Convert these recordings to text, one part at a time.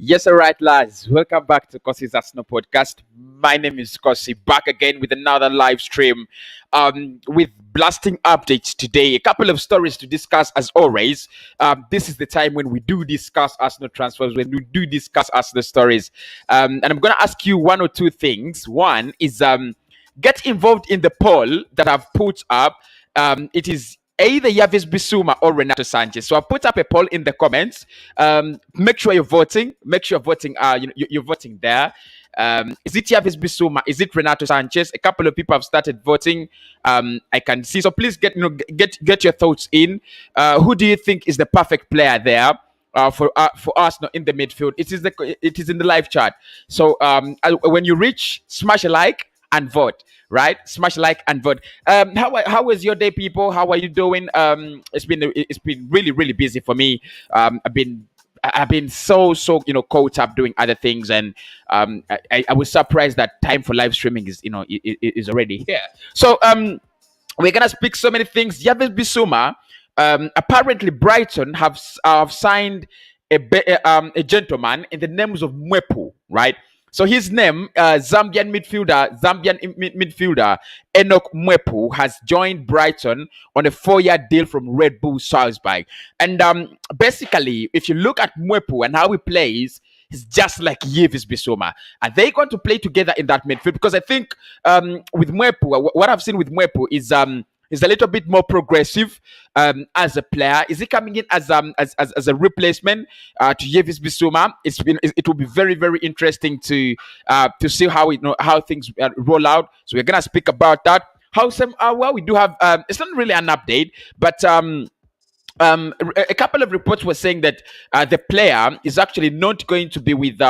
Yes, all right, lads. Welcome back to Cossy's Arsenal podcast. My name is Cossy, back again with another live stream with blasting updates today. A couple of stories to discuss as always. This is the time when we do discuss Arsenal transfers, when we do discuss Arsenal stories. And I'm going to ask you one or two things. One is get involved in the poll that I've put up. It is either Yavis Bissouma or Renato Sanchez. So I put up a poll in the comments. Make sure you're voting. Make sure you're voting. You're voting there. Is it Yavis Bissouma? Is it Renato Sanchez? A couple of people have started voting. I can see. So please get your thoughts in. Who do you think is the perfect player there? For Arsenal in the midfield? It is in the live chat. So when you reach, smash a like and vote. Right, smash like and vote. How was your day, people? How are you doing? It's been really busy for me. I've been so caught up doing other things, and I was surprised that time for live streaming is already here. So we're gonna speak so many things. Yavis Bissouma. Apparently Brighton have signed a gentleman in the names of Mwepu, right? So his name, Zambian midfielder Enoch Mwepu, has joined Brighton on a 4-year deal from Red Bull Salzburg. And basically, if you look at Mwepu and how he plays, he's just like Yavis Bissouma. Are they going to play together in that midfield? Because I think with Mwepu, what I've seen with Mwepu is a little bit more progressive as a player. Is he coming in as a replacement to Yavis Bissouma? It will be very interesting to see how things roll out. So we're gonna speak about that. Well, we do have it's not really an update, but a couple of reports were saying that the player is actually not going to be with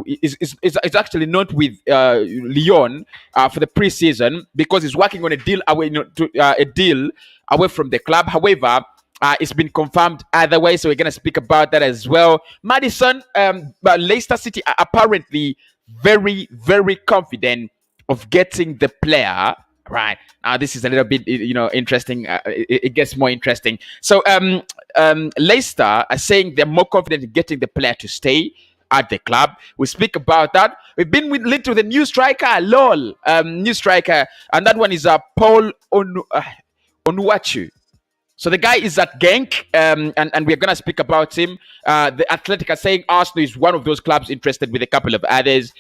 is actually not with Lyon for the preseason because he's working on a deal away from the club. However, it's been confirmed either way, so we're gonna speak about that as well. Madison, Leicester City are apparently very confident of getting the player. Right now, this is a little bit, interesting. It gets more interesting. So, Leicester are saying they're more confident in getting the player to stay at the club. We speak about that. We've been linked to the new striker, new striker, and that one is Paul Onuachu. So the guy is at Genk, and we're gonna speak about him. The Athletic are saying Arsenal is one of those clubs interested with a couple of others.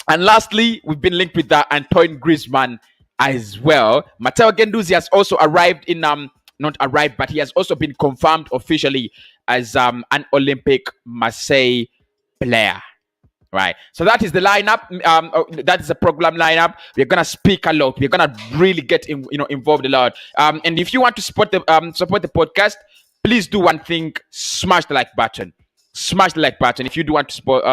And lastly, we've been linked with Antoine Griezmann as well. Matteo Guendouzi has also arrived not arrived, but he has also been confirmed officially as an Olympic Marseille player. Right. So that is the lineup. That is the program lineup. We're gonna speak a lot. We're gonna really get involved a lot. And if you want to support the podcast, please do one thing: smash the like button. Smash the like button if you do want to support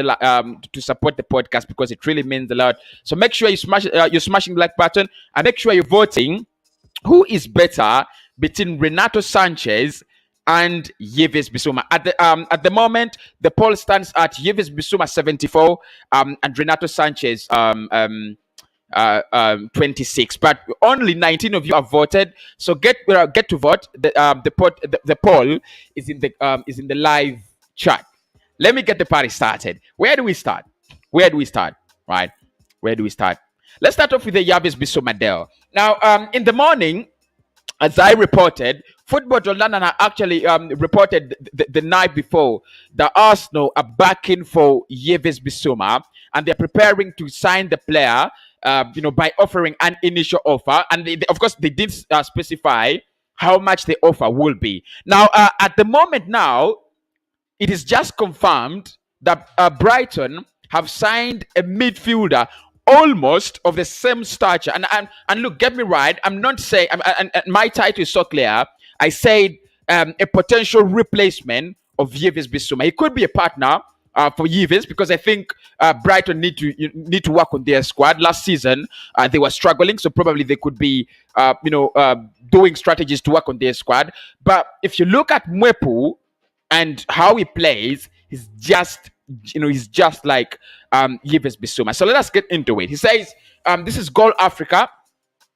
the podcast, because it really means a lot. So make sure you're smashing the like button, and make sure you're voting who is better between Renato Sanchez and Yavis Bissouma. At the moment, the poll stands at Yavis Bissouma 74 and Renato Sanchez 26, but only 19 of you have voted. So get to vote. The poll is in the live chat. Let me get the party started. Where do we start? Right? Where do we start? Let's start off with the Yavis Bissouma deal. Now, in the morning, as I reported, Football London actually reported the night before that Arsenal are backing for Yavis Bissouma, and they're preparing to sign the player. By offering an initial offer, and of course they did specify how much the offer will be. Now, at the moment, now it is just confirmed that Brighton have signed a midfielder almost of the same stature. And look, get me right. I'm not saying, and my title is so clear. I said a potential replacement of Yavis Bissouma. He could be a partner for Yavis, because I think Brighton need to work on their squad. Last season they were struggling, so probably they could be doing strategies to work on their squad. But if you look at Mwepu and how he plays, he's just like Yavis Bissouma. So let us get into it. He says, this is Goal Africa.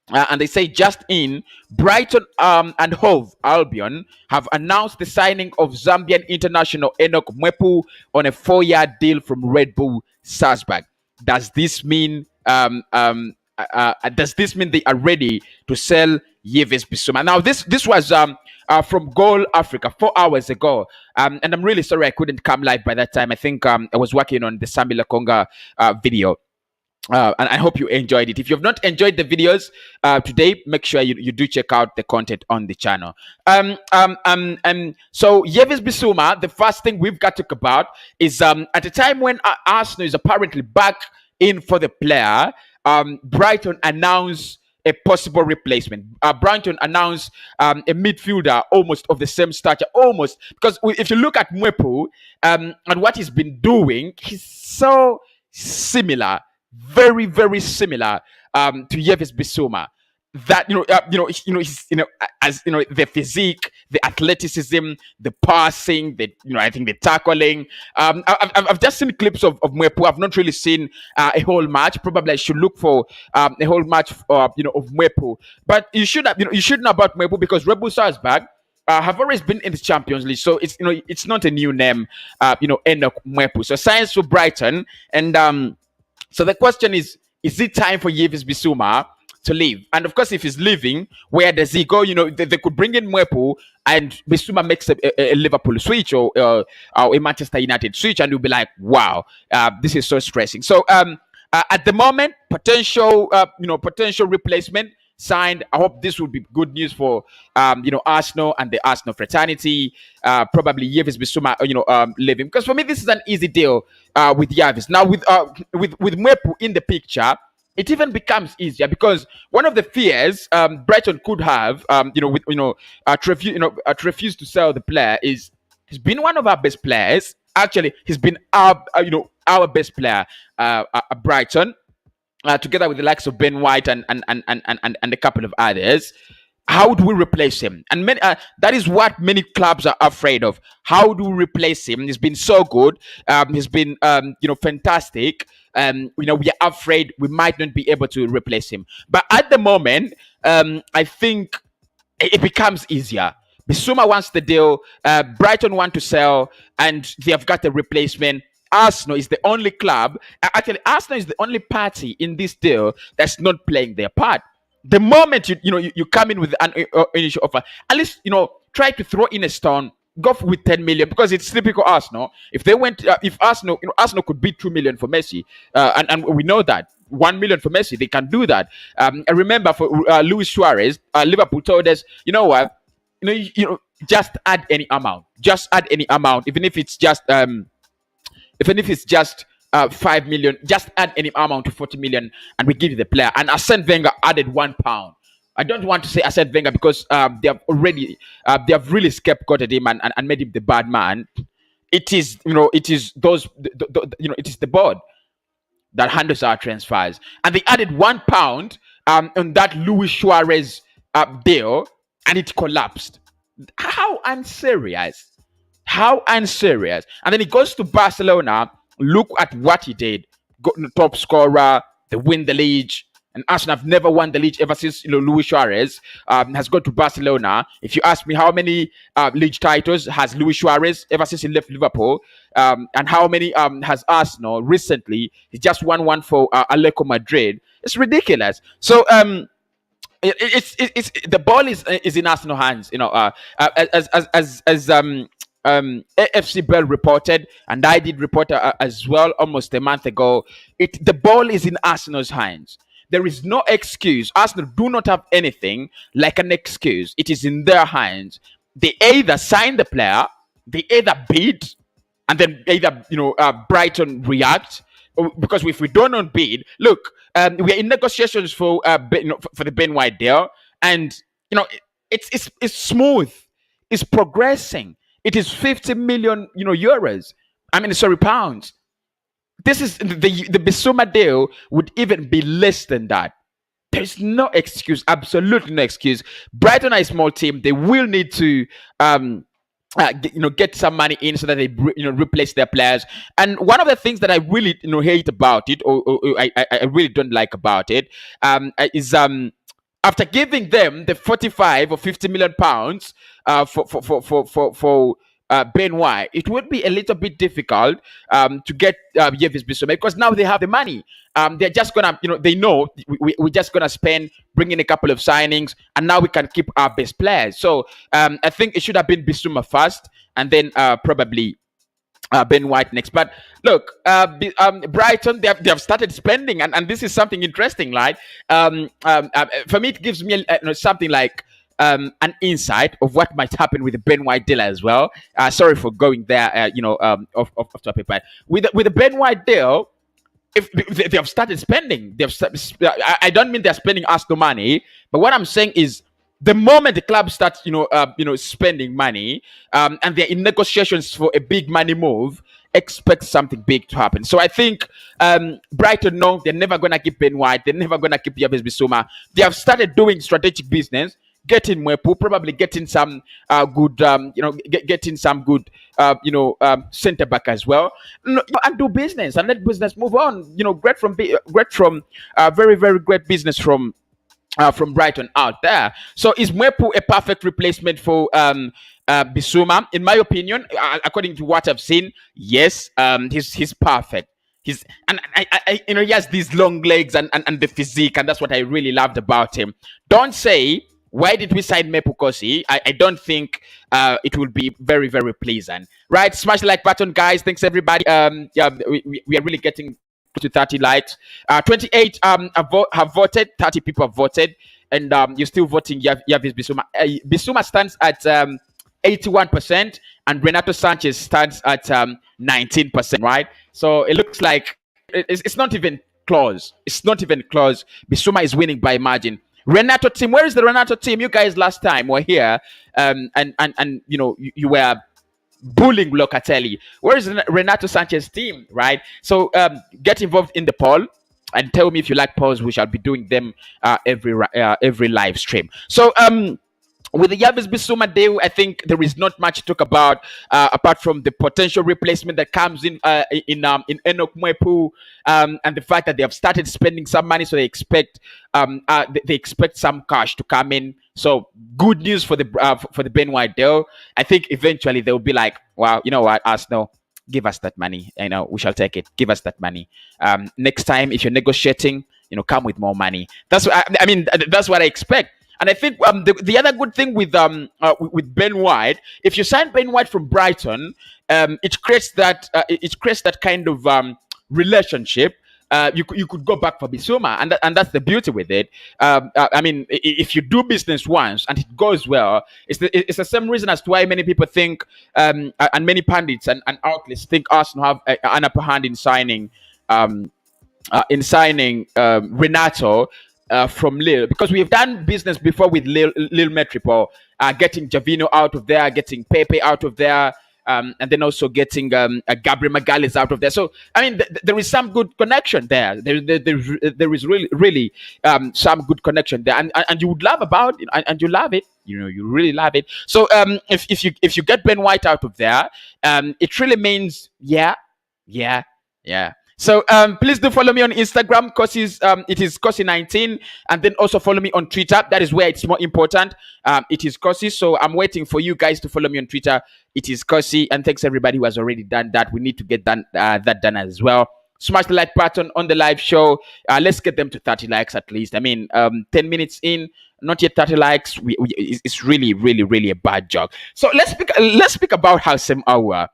And they say just in Brighton and Hove Albion have announced the signing of Zambian international Enoch Mwepu on a 4-year deal from Red Bull Salzburg. Does this mean they are ready to sell Yves Bissouma? Now this was from Goal Africa 4 hours ago, and I'm really sorry I couldn't come live by that time. I think I was working on the Sambi Lakonga video. And I hope you enjoyed it. If you have not enjoyed the videos today, make sure you do check out the content on the channel. So Yves Bissouma, the first thing we've got to talk about is at a time when Arsenal is apparently back in for the player, Brighton announced a possible replacement. Brighton announced a midfielder almost of the same stature, almost, because if you look at Mwepu and what he's been doing, he's so similar, very, very similar to Yves Bissouma. That as the physique, the athleticism, the passing, I think the tackling. I've just seen clips of Mwepu. I've not really seen a whole match. Probably I should look for a whole match of Mwepu. But you should know about Mwepu because Red Bull Salzburg have always been in the Champions League, so it's not a new name. Enoch Mwepu. So science for Brighton, and so the question is it time for Yves Bissouma to leave? And of course, if he's leaving, where does he go? They could bring in Mwepu and Bissouma makes a Liverpool switch or a Manchester United switch, and you'll be like, wow, this is so stressing. So at the moment, potential replacement signed. I hope this will be good news for Arsenal and the Arsenal fraternity. Probably Yves Bissouma leaving, because for me this is an easy deal with Yves. Now with Mwepu in the picture, it even becomes easier, because one of the fears Brighton could have to refuse to sell the player is he's been one of our best players. Actually, he's been our best player at Brighton. Together with the likes of Ben White and a couple of others. How do we replace him? And that is what many clubs are afraid of. How do we replace him? He's been so good. He's been fantastic. We are afraid we might not be able to replace him. But at the moment, I think it becomes easier. Bissouma wants the deal. Brighton want to sell, and they have got a replacement. Arsenal is the only club. Actually, Arsenal is the only party in this deal that's not playing their part. The moment you come in with an initial offer, at least try to throw in a stone. Go with 10 million, because it's typical Arsenal. If they went, if Arsenal, Arsenal could bid 2 million for Messi, and we know that 1 million for Messi, they can do that. I remember for Luis Suarez, Liverpool told us, what, just add any amount, even if it's just 5 million, just add any amount to 40 million and we give you the player. And Arsene Wenger added £1. I don't want to say Arsene Wenger because they have really scapegoated him and made him the bad man. It is it is the board that handles our transfers, and they added £1 on that Luis Suarez deal, and it collapsed. How unserious! How unserious! And then he goes to Barcelona. Look at what he did. Top scorer. They win the league. And Arsenal have never won the league ever since Luis Suarez has gone to Barcelona. If you ask me how many league titles has Luis Suarez ever since he left Liverpool, and how many has Arsenal recently, he just won one for Atletico Madrid. It's ridiculous. So it's the ball is in Arsenal hands. As AFC Bell reported, and I did report as well almost a month ago. The ball is in Arsenal's hands. There is no excuse. Arsenal do not have anything like an excuse. It is in their hands. They either sign the player, they either bid, and then either Brighton react. Because if we don't bid, look, we are in negotiations for the Ben White deal, and it's smooth, it's progressing. It is 50 million euros. Pounds. This is the Bissouma deal would even be less than that. There's no excuse, absolutely no excuse. Brighton are a small team. They will need to get some money in so that they replace their players. And one of the things that I really hate about it, or I really don't like about it, is after giving them the 45 or 50 million pounds for Ben White, it would be a little bit difficult to get Yevis Bissouma, because now they have the money. They're just gonna, they know we're just gonna spend, bring in a couple of signings, and now we can keep our best players. So I think it should have been Bissouma first, and then probably Ben White next. But look, Brighton, they have started spending, and this is something interesting, right? For me, it gives me something like an insight of what might happen with the Ben White deal as well. Sorry for going there, off topic, but with the Ben White deal, if they have started spending, I don't mean they're spending Arsenal money, but what I'm saying is, the moment the club starts, spending money, and they're in negotiations for a big money move, expect something big to happen. So I think Brighton know they're never gonna keep Ben White, they're never gonna keep Yves Bissouma. They have started doing strategic business, getting Mwepu, probably getting some good, getting some good, centre back as well, and do business and let business move on. Great from very very great business from Brighton out there. So is Mwepu a perfect replacement for Bissouma? In my opinion, according to what I've seen, yes, he's perfect. He has these long legs and the physique, and that's what I really loved about him. Don't say, why did we sign Mwepu, Cossy? I don't think it will be very, very pleasant. Right? Smash the like button, guys. Thanks, everybody. We are really getting to 30 likes. 28 have voted, 30 people have voted, and you're still voting Yves Bissouma. Bissouma stands at 81%, and Renato Sanchez stands at 19%, right? So it looks like it's not even close. It's not even close. Bissouma is winning by margin. Renato team, where is the Renato team? You guys last time were here, and you were bullying Locatelli. Where is Renato Sanchez team, right? So get involved in the poll and tell me if you like polls. We shall be doing them every live stream. So with the Yves Bissouma deal, I think there is not much to talk about apart from the potential replacement that comes in Enoch Mwepu, and the fact that they have started spending some money, so they expect some cash to come in. So good news for the Ben White deal. I think eventually they'll be like, wow, you know what, Arsenal, give us that money. We shall take it. Give us that money. Next time, if you're negotiating, come with more money. That's what that's what I expect. And I think the other good thing with Ben White, if you sign Ben White from Brighton, it creates that kind of relationship. You could go back for Bissouma, and that's the beauty with it. If you do business once and it goes well, it's the same reason as to why many people think, and many pundits and outlets think Arsenal have an upper hand in signing Renato from Lille, because we have done business before with Lille Metropole, getting Javino out of there, getting Pepe out of there, and then also getting Gabriel Magalhaes out of there. So there is some good connection there. There is really some good connection there, and you would love about it, and you love it. You really love it. So if you get Ben White out of there, it really means yeah. So please do follow me on Instagram. It is Cossy19, and then also follow me on Twitter. That is where it's more important. It is Cossy. So I'm waiting for you guys to follow me on Twitter. It is Cossy, and thanks everybody who has already done that. We need to get that done as well. Smash the like button on the live show. Let's get them to 30 likes at least. 10 minutes in, not yet 30 likes. It's really, really, really a bad job. So let's speak about Aouar.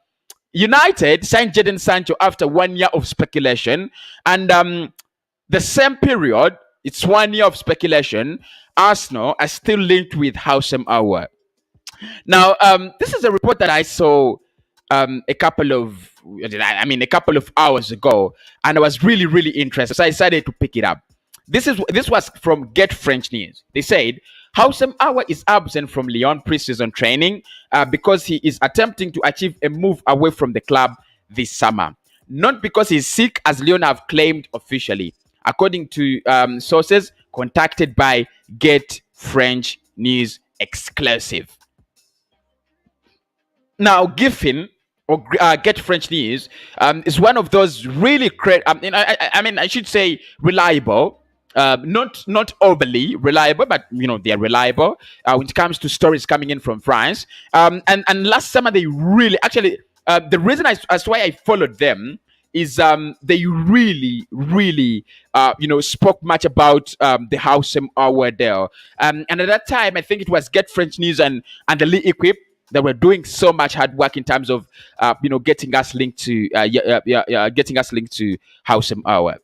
United signed Jadon Sancho after 1 year of speculation, and the same period, it's 1 year of speculation, Arsenal are still linked with Aouar. Now, this is a report that I saw a couple of hours ago, and I was really, really interested, so I decided to pick it up. This was from Get French News. They said Aouar is absent from Lyon preseason training because he is attempting to achieve a move away from the club this summer. Not because he's sick, as Lyon have claimed officially, according to sources contacted by Get French News exclusive. Now, Giffen or Get French News is one of those really I should say reliable not overly reliable, but they're reliable when it comes to stories coming in from France. And last summer they really actually the reason as to why I followed them is they really spoke much about the house Aouar there. And at that time I think it was Get French News and the Lee Equip that were doing so much hard work in terms of getting us linked to getting us linked to house Aouar.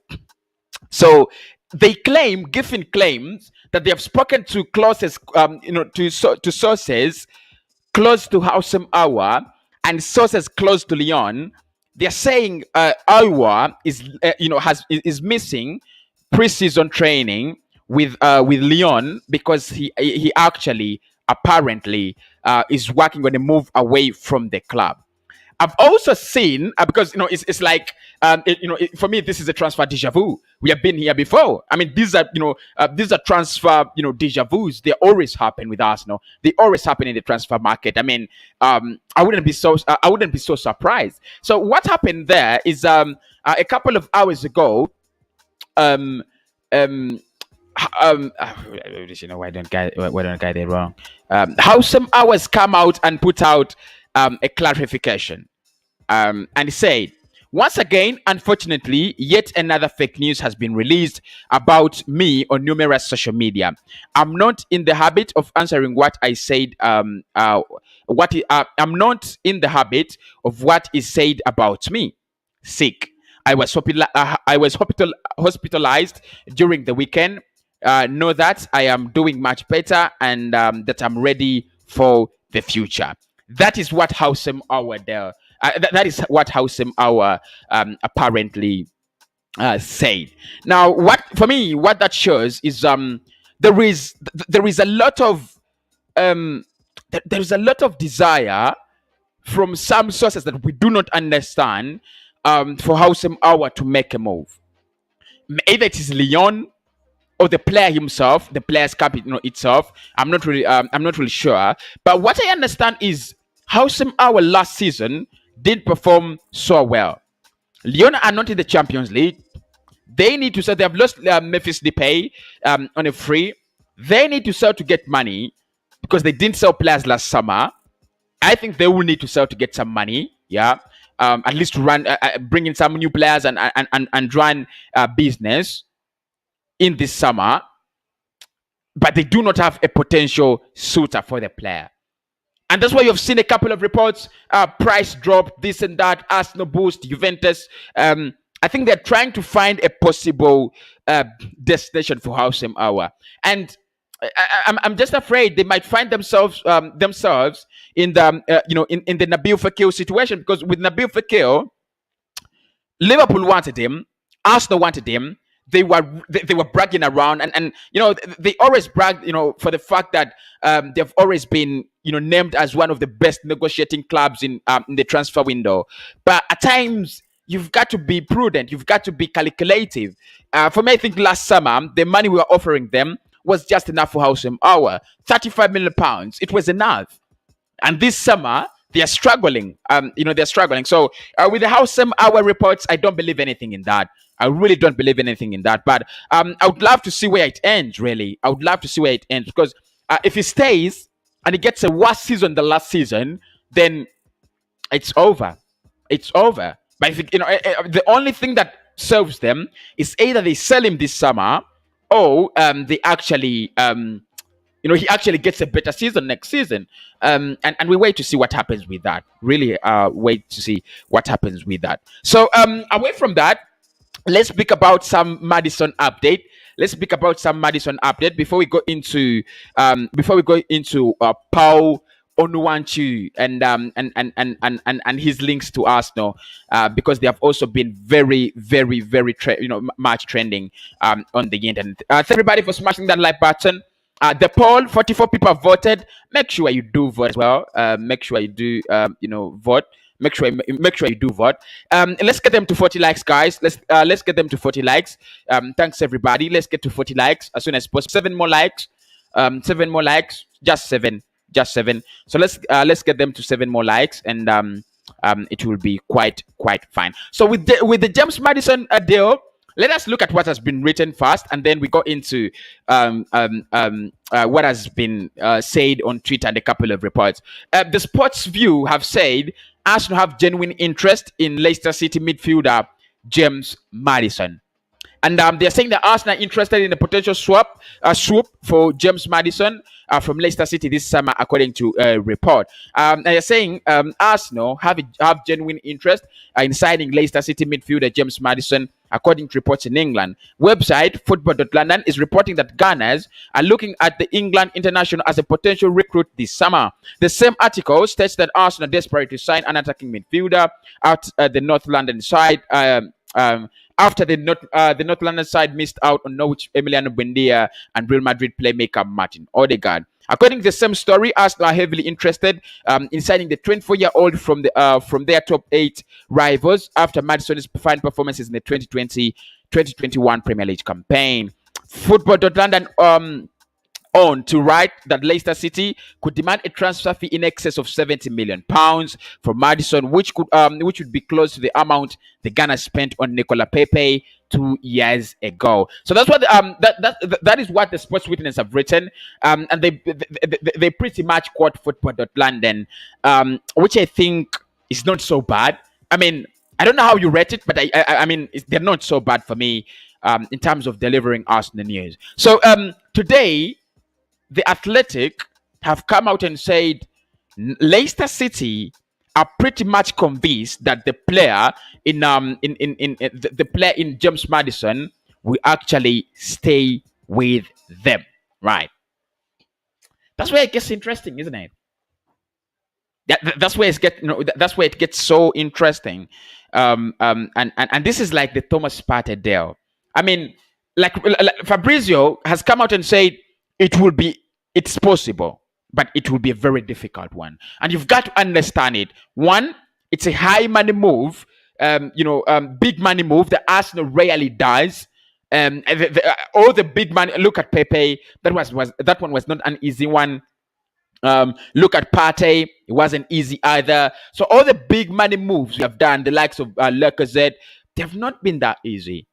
So they claim, Giffen claims that they have spoken to closest, to sources close to Housem Aouar and sources close to Lyon. They're saying Aouar is missing preseason training with Lyon because he actually apparently is working on a move away from the club. I've also seen because it's like for me this is a transfer deja vu. We have been here before. I mean these are transfer deja vus. They always happen with Arsenal. They always happen in the transfer market. I mean I wouldn't be so surprised. So what happened there is a couple of hours ago. Um, um, why don't I get it wrong? How some hours come out and put out a clarification. And he said, once again, unfortunately, yet another fake news has been released about me on numerous social media. I'm not in the habit of answering what I said. I'm not in the habit of what is said about me. Sick. I was hospitalized during the weekend. Know that I am doing much better and that I'm ready for the future. That is what Housem Aouar there. That is what Housem Aouar apparently said. Now, what that shows is there is a lot of there is a lot of desire from some sources that we do not understand for Housem Aouar to make a move. Either it is Lyon or the player himself, the player's camp itself. I'm not really sure. But what I understand is Housem Aouar last season did perform so well. Lyon are not in the Champions League. They need to sell. They have lost Memphis Depay on a free. They need to sell to get money because they didn't sell players last summer. I think they will need to sell to get some money. Yeah, at least to run, bring in some new players and run business in this summer. But they do not have a potential suitor for the player. And that's why you've seen a couple of reports, price drop, this and that, Arsenal boost, Juventus. I think they're trying to find a possible destination for Housem Aouar. And I'm just afraid they might find themselves in the in the Nabil Fekir situation, because with Nabil Fekir, Liverpool wanted him, Arsenal wanted him. They were bragging around, and they always brag for the fact that they've always been named as one of the best negotiating clubs in the transfer window. But at times you've got to be prudent, you've got to be calculative. For me, I think last summer the money we were offering them was just enough for Housem Aouar. £35 million, it was enough. And this summer they are struggling. They're struggling. So with the Housem Aouar reports, I don't believe anything in that. I really don't believe anything in that. But I would love to see where it ends, really. I would love to see where it ends. Because if he stays and he gets a worse season than last season, then it's over. It's over. But if the only thing that serves them is either they sell him this summer or they actually he actually gets a better season next season. And we wait to see what happens with that. Really wait to see what happens with that. So away from that, let's speak about some Madison update. Before we go into Paul Onuachu and his links to Arsenal, because they have also been very much trending on the internet. Thank everybody for smashing that like button. The poll, 44 people have voted. Make sure you do vote as well. Make sure you do vote. Make sure you do vote. Let's get them to 40 likes, guys. Let's get them to 40 likes. Thanks everybody. Let's get to 40 likes as soon as possible. 7 more likes. 7 more likes. Just seven. So let's get them to 7 more likes, and it will be quite fine. So with the James Madison deal, let us look at what has been written first, and then we go into what has been said on Twitter and a couple of reports. The Sports View have said Arsenal have genuine interest in Leicester City midfielder James Madison. And they're saying that Arsenal are interested in a potential swoop for James Madison from Leicester City this summer, according to a report. And they're saying Arsenal have genuine interest in signing Leicester City midfielder James Madison, according to reports in England. Website Football.London is reporting that Gunners are looking at the England international as a potential recruit this summer. The same article states that Arsenal are desperate to sign an attacking midfielder out the North London side. After the North London side missed out on Norwich Emiliano Buendia and Real Madrid playmaker Martin Odegaard. According to the same story, Arsenal are heavily interested in signing the 24-year-old from their top 8 rivals after Madison's fine performances in the 2020-2021 Premier League campaign. Football.London on to write that Leicester City could demand a transfer fee in excess of £70 million from Madison, which would be close to the amount the Gunners spent on Nicola Pepe 2 years ago. So that's what that is what the Sports Witness have written, and they pretty much quote Football.London, which I think is not so bad. I mean, I don't know how you rate it, but I mean they're not so bad for me in terms of delivering Arsenal news. So today, The Athletic have come out and said Leicester City are pretty much convinced that the player in James Madison will actually stay with them. Right. That's where it gets interesting, isn't it? That's where that's where it gets so interesting. And this is like the Thomas Partey deal. I mean, like Fabrizio has come out and said it's possible, but it will be a very difficult one. And you've got to understand it. One, it's a high money move, big money move that Arsenal rarely does. All the big money. Look at Pepe. That one was not an easy one. Look at Partey. It wasn't easy either. So all the big money moves we have done, the likes of Lacazette, they have not been that easy.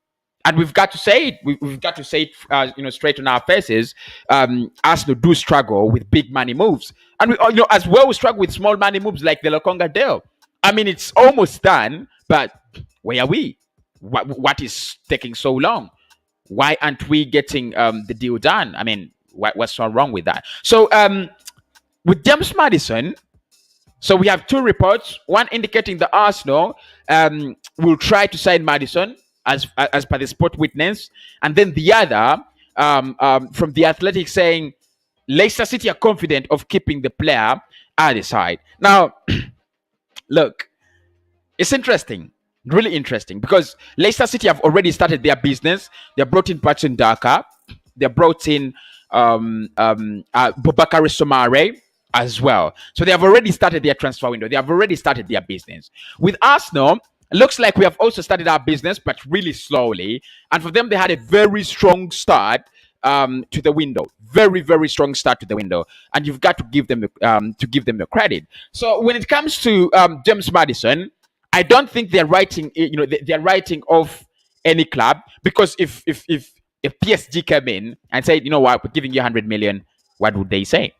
And we've got to say it. We've got to say it, straight on our faces. Arsenal do struggle with big money moves, and we, as well, we struggle with small money moves like the Lokonga deal. I mean, it's almost done, but where are we? What is taking so long? Why aren't we getting the deal done? I mean, what's so wrong with that? So, with James Madison, so we have 2 reports. One indicating that Arsenal will try to sign Madison, as per the Sport Witness, and then the other from The Athletic saying Leicester City are confident of keeping the player at the side. Now, look, it's interesting, really interesting, because Leicester City have already started their business. They brought in Patson Daka, they brought in Bobakary Somare as well. So they have already started their transfer window. They have already started their business. With Arsenal, it looks like we have also started our business, but really slowly. And for them, they had a very strong start to the window. Very, very strong start to the window. And you've got to give them the credit. So when it comes to James Madison, I don't think they're writing off any club, because if PSG came in and said, you know what, we're giving you 100 million, what would they say?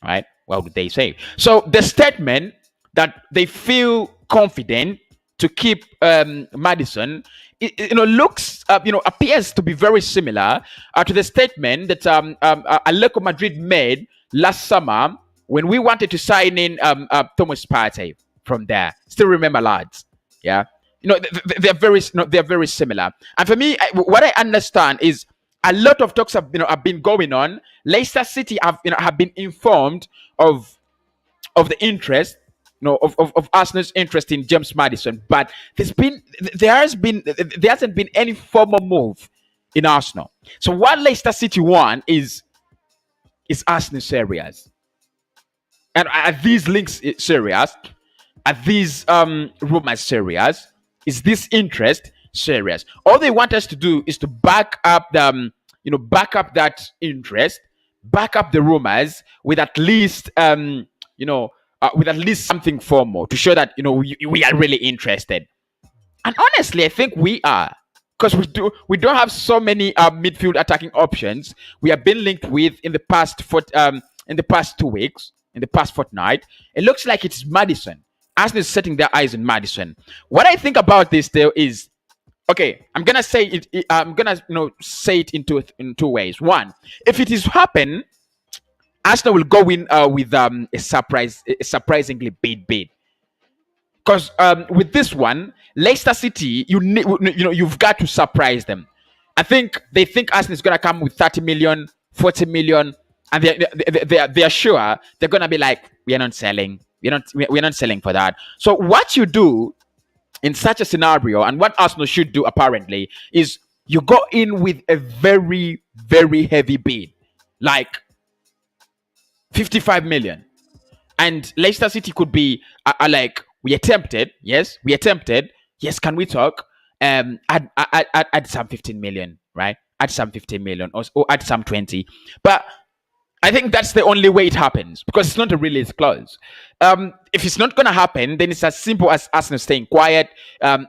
Right? What would they say? So the statement that they feel confident to keep Madison, appears to be very similar to the statement that Atletico Madrid made last summer when we wanted to sign in Thomas Partey from there. Still remember, lads? Yeah, they're very similar. And for me, what I understand is a lot of talks have been going on. Leicester City have been informed of the interest. Of Arsenal's interest in James Madison, but there hasn't been any formal move in Arsenal. So what Leicester City want is Arsenal serious, and are these links serious? Are these rumors serious? Is this interest serious? All they want us to do is to back up back up that interest, back up the rumors with at least with at least something formal to show that we are really interested. And honestly, I think we are. because we don't have so many midfield attacking options. We have been linked with in the past 2 weeks, in the past fortnight. It looks like it's Madison. Arsenal is setting their eyes on Madison. What I think about this though is, okay, I'm gonna say it. I'm gonna say it in two ways. One, if it is happen, Arsenal will go in with a surprisingly big bid. Because with this one, Leicester City, you've got to surprise them. I think they think Arsenal is gonna come with 30 million, 40 million, and they're sure they're gonna be like, we're not selling. We're not selling for that. So what you do in such a scenario, and what Arsenal should do apparently, is you go in with a very, very heavy bid, like 55 million. And Leicester City could be like, we attempted. Yes, we attempted. Yes, can we talk? Add some 15 million, right? Add some 15 million or add some 20. But I think that's the only way it happens, because it's not a release clause. If it's not going to happen, then it's as simple as Arsenal staying quiet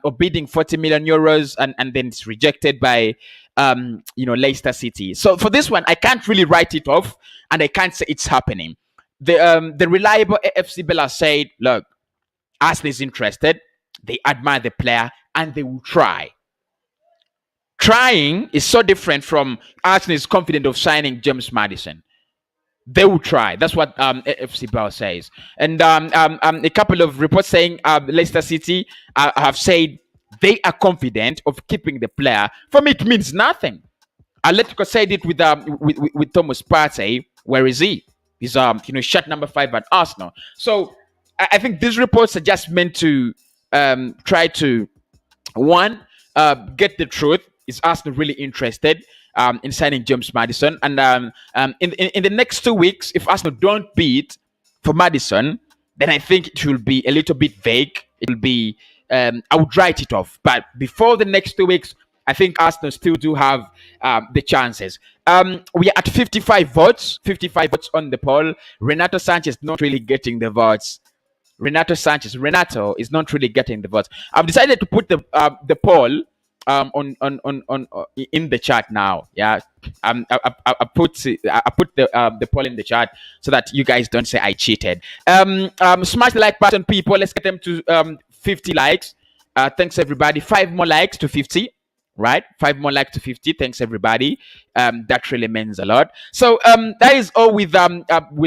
or bidding 40 million euros and then it's rejected by Leicester City. So for this one, I can't really write it off and I can't say it's happening. The reliable AFC Bella said, look, Arsenal is interested, they admire the player, and they will try. Trying is so different from Arsenal is confident of signing James Madison. They will try. That's what AFC Bell says. And a couple of reports saying Leicester City have said they are confident of keeping the player. For me, it means nothing. Atletico said it with Thomas Partey. Where is he? He's shirt number 5 at Arsenal. So I think these reports are just meant to try to get the truth. Is Arsenal really interested in signing James Madison? And in the next 2 weeks, if Arsenal don't bid for Madison, then I think it will be a little bit vague. It will be I would write it off. But before the next 2 weeks, I think Arsenal still do have the chances. We are at 55 votes on the poll. Renato Sanchez not really getting the votes. Renato is not really getting the votes. I've decided to put the poll on in the chat now. Yeah, I put the poll in the chat so that you guys don't say I cheated. Smash the like button, people. Let's get them to 50 likes. Thanks everybody. 5 more likes to 50. Right, 5 more likes to 50. Thanks everybody. That really means a lot. So that is all with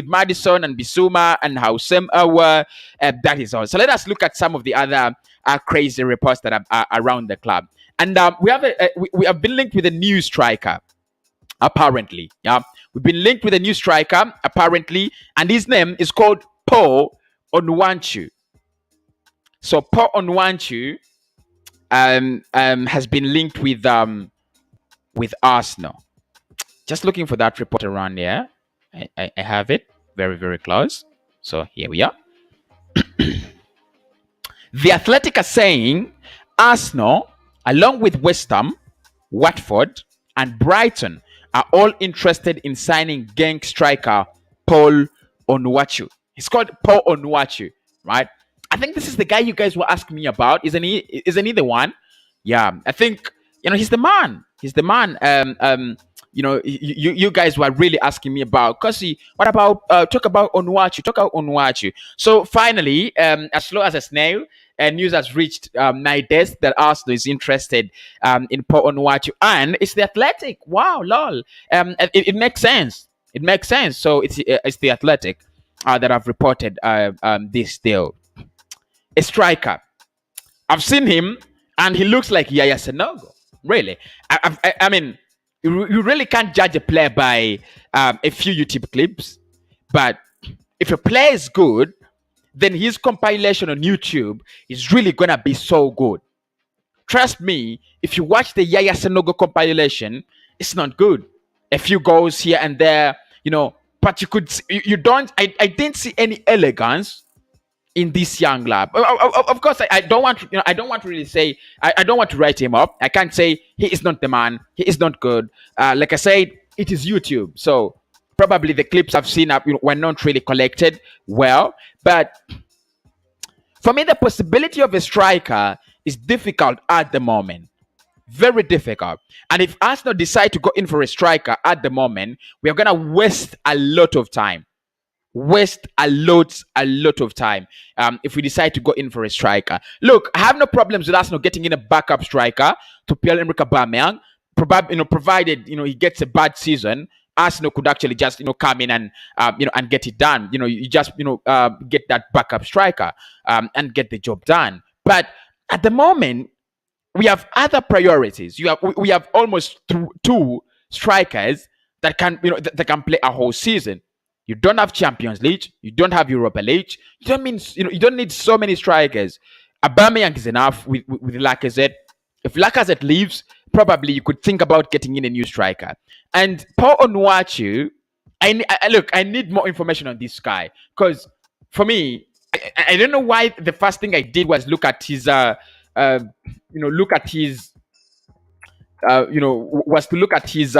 Madison and Bissouma and Hausem Aouar. That is all. So let us look at some of the other crazy reports that are around the club. And we have been linked with a new striker, apparently. Yeah, we've been linked with a new striker apparently, and his name is called Paul Onuachu. So Paul Onuachu has been linked with Arsenal. Just looking for that report around here. I have it very, very close. So here we are. The Athletic are saying Arsenal, along with West Ham, Watford, and Brighton, are all interested in signing Genk striker Paul Onuachu. He's called Paul Onuachu, right? I think this is the guy you guys were asking me about. Isn't he the one? Yeah, I think he's the man. He's the man. You guys were really asking me about Cossy. What about talk about Onuachu? So finally, as slow as a snail, news has reached my desk that Arsenal is interested in Paul Onuachu, and it's the Athletic. Wow, lol. It makes sense. It makes sense. So it's the Athletic that have reported this deal. A striker. I've seen him, and he looks like Yaya Sanogo. Really, I mean, you really can't judge a player by a few YouTube clips. But if a player is good, then his compilation on YouTube is really gonna be so good. Trust me, if you watch the Yaya Sanogo compilation, it's not good. A few goals here and there, but you don't. I didn't see any elegance in this young lad. Of course, I don't want to. I don't want to really say. I don't want to write him up. I can't say he is not the man. He is not good. Like I said, it is YouTube, so probably the clips I've seen were not really collected well. But for me, the possibility of a striker is difficult at the moment. Very difficult. And if Arsenal decide to go in for a striker at the moment, we are gonna waste a lot of time. Waste a lot of time if we decide to go in for a striker. Look, I have no problems with Arsenal getting in a backup striker to Pierre-Emerick Aubameyang. Provided he gets a bad season, Arsenal could actually just come in and and get it done. You just get that backup striker and get the job done. But at the moment, we have other priorities. We have almost two strikers that can that can play a whole season. You don't have Champions League. You don't have Europa League. You don't need so many strikers. Aubameyang is enough with Lacazette. If Lacazette leaves, probably you could think about getting in a new striker. And Paul Onuachu, I need more information on this guy, because for me, I don't know why the first thing I did was look at his was to look at his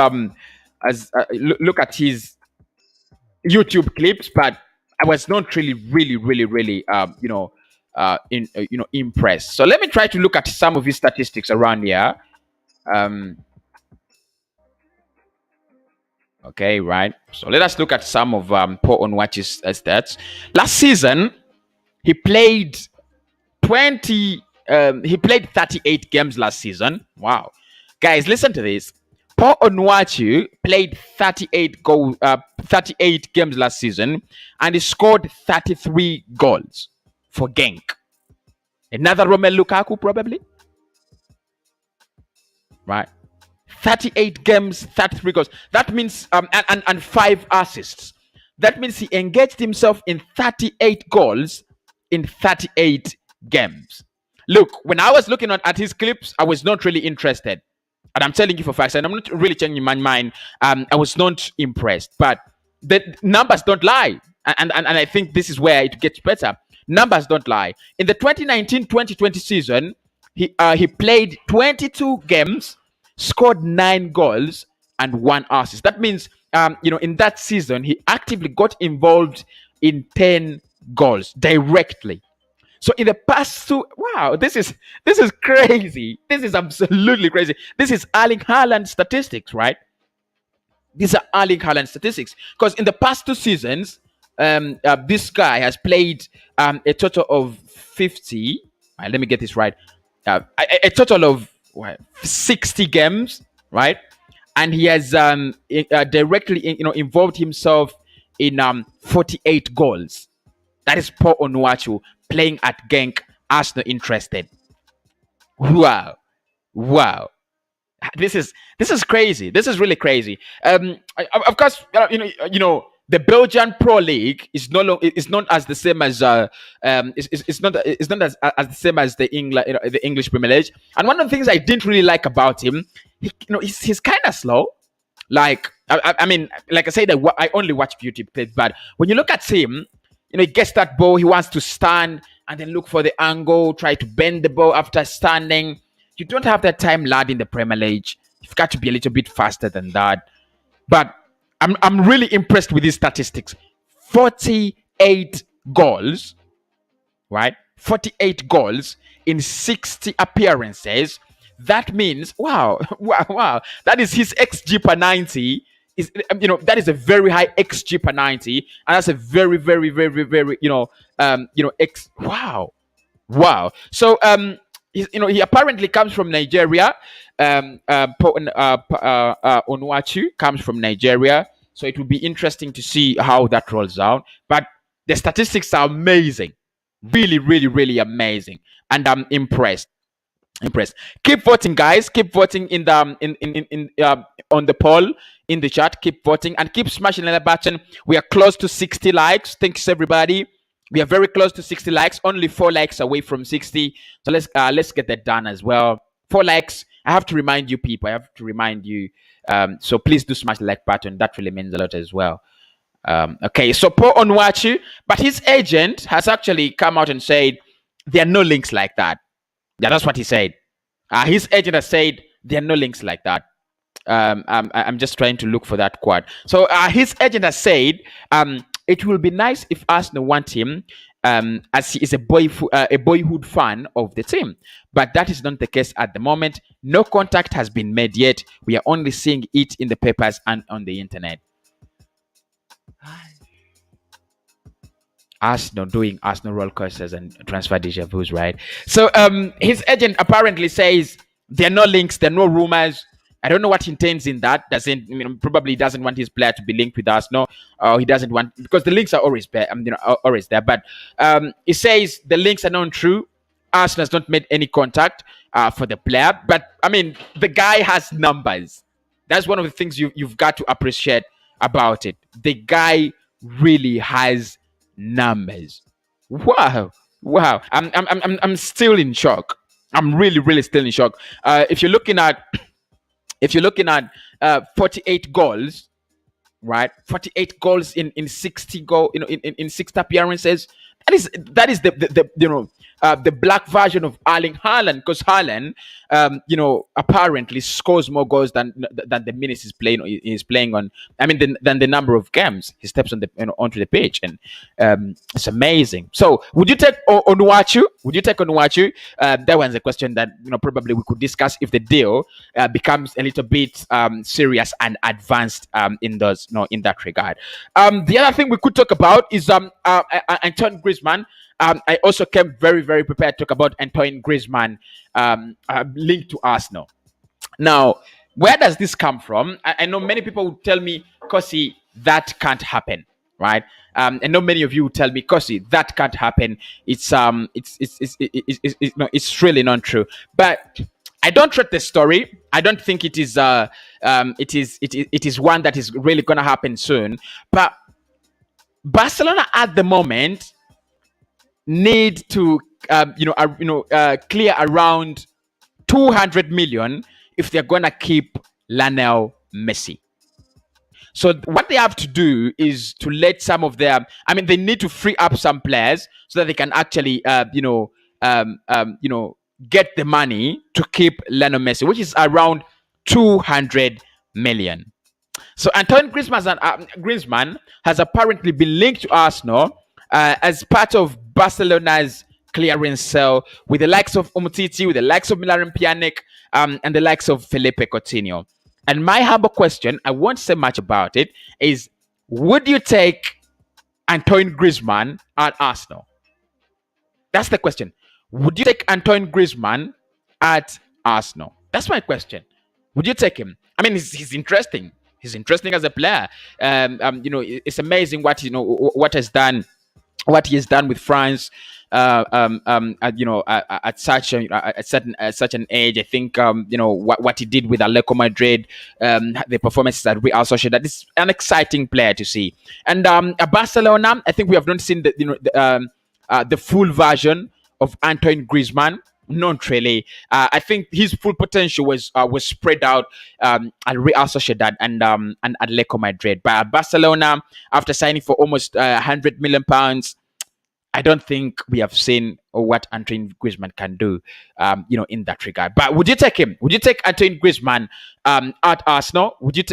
look at his YouTube clips, but I was not really impressed. So let me try to look at some of his statistics around here. Okay, right. So let us look at some of Paul Onuachu's stats. Last season, he played 38 games last season. Wow, guys, listen to this. Paul Onuachu played 38 games last season, and he scored 33 goals for Genk. Another Romelu Lukaku, probably. Right. 38 games, 33 goals. That means and 5 assists. That means he engaged himself in 38 goals in 38 games. Look, when I was looking at his clips, I was not really interested. And I'm telling you for facts, and I'm not really changing my mind. I was not impressed. But the numbers don't lie. And I think this is where it gets better. Numbers don't lie. In the 2019-2020 season, he played 22 games, scored 9 goals, and 1 assist. That means, in that season, he actively got involved in 10 goals directly. So in the past 2, wow, this is crazy. This is absolutely crazy. This is Erling Haaland statistics, right? These are Erling Haaland statistics, because in the past 2 seasons, this guy has played a total of 50. Let me get this right. A total of 60 games, right? And he has directly involved himself in 48 goals. That is Paul Onuachu playing at Genk. Arsenal interested. Wow. This is crazy. This is really crazy. Of course, the Belgian Pro League is not as the same as it's not as the same as the English Premier League. And one of the things I didn't really like about him, he's kind of slow. Like I mean, like I said, I only watch YouTube clips, but when you look at him, he gets that ball, he wants to stand and then look for the angle, try to bend the ball after standing. You don't have that time, lad, in the Premier League. You've got to be a little bit faster than that. But I'm really impressed with his statistics. 48 goals, right? 48 goals in 60 appearances. That means, wow. That is his XG per 90. That is a very high XG per 90, and that's a very wow. So he apparently comes from Nigeria. Onuachu comes from Nigeria, so it will be interesting to see how that rolls out. But the statistics are amazing, really amazing, and I'm impressed. Keep voting, guys. Keep voting in the on the poll in the chat. Keep voting and keep smashing the button. We are close to 60 likes. Thanks, everybody. We are very close to 60 likes. Only 4 likes away from 60. So let's get that done as well. 4 likes. I have to remind you, people. I have to remind you. So please do smash the like button. That really means a lot as well. Okay, so Paul Onuachu, but his agent has actually come out and said there are no links like that. Yeah, that's what he said. His agent has said there are no links like that. I'm just trying to look for that quote. So his agent has said it will be nice if Arsenal want him, as he is a boyhood fan of the team. But that is not the case at the moment. No contact has been made yet. We are only seeing it in the papers and on the internet. Arsenal doing Arsenal roller coasters and transfer deja vus, right? So his agent apparently says there are no links, there are no rumors. I don't know what he intends in that. Doesn't probably doesn't want his player to be linked with Arsenal. He doesn't want, because the links are always there. Always there. But he says the links are not true. Arsenal has not made any contact for the player. But I mean, the guy has numbers. That's one of the things you've got to appreciate about it. The guy really has numbers. Wow. I'm still in shock. I'm really still in shock. If you're looking at 48 goals, right? 48 goals in 60 in 60 appearances. That is the black version of Erling Haaland, because Haaland, apparently scores more goals than the minutes he's playing on. I mean, than the number of games he steps on onto the pitch, and it's amazing. So, would you take Onuachu? Would you take Onuachu? That one's a question that probably we could discuss if the deal becomes a little bit serious and advanced in that regard. The other thing we could talk about is Antoine Griezmann. I also came very prepared to talk about Antoine Griezmann linked to Arsenal. Now, where does this come from? I know many people would tell me, Cossy, that can't happen, right? I know many of you would tell me, Cossy, that can't happen. It's really not true. But I don't read the story. I don't think it is one that is really gonna happen soon. But Barcelona at the moment need to clear around 200 million if they're gonna keep Lionel Messi. So what they have to do is to let some of their, they need to free up some players so that they can actually get the money to keep Lionel Messi, which is around 200 million. So Antoine Griezmann has apparently been linked to Arsenal as part of Barcelona's clearance sale with the likes of Umtiti, with the likes of Milaren Pjanic, and the likes of Felipe Coutinho. And my humble question, I won't say much about it, is would you take Antoine Griezmann at Arsenal? That's the question. Would you take Antoine Griezmann at Arsenal? That's my question. Would you take him? He's interesting. He's interesting as a player. It's amazing what what he has done with France. At such an age, I think what he did with Atletico Madrid, the performances at Real Sociedad, is an exciting player to see. And Barcelona, I think we have not seen the full version of Antoine Griezmann. Not really. I think his full potential was spread out at Real Sociedad and Atletico Madrid. But Barcelona, after signing for almost £100 million, I don't think we have seen what Antoine Griezmann can do, in that regard. But would you take him? Would you take Antoine Griezmann at Arsenal? Would you,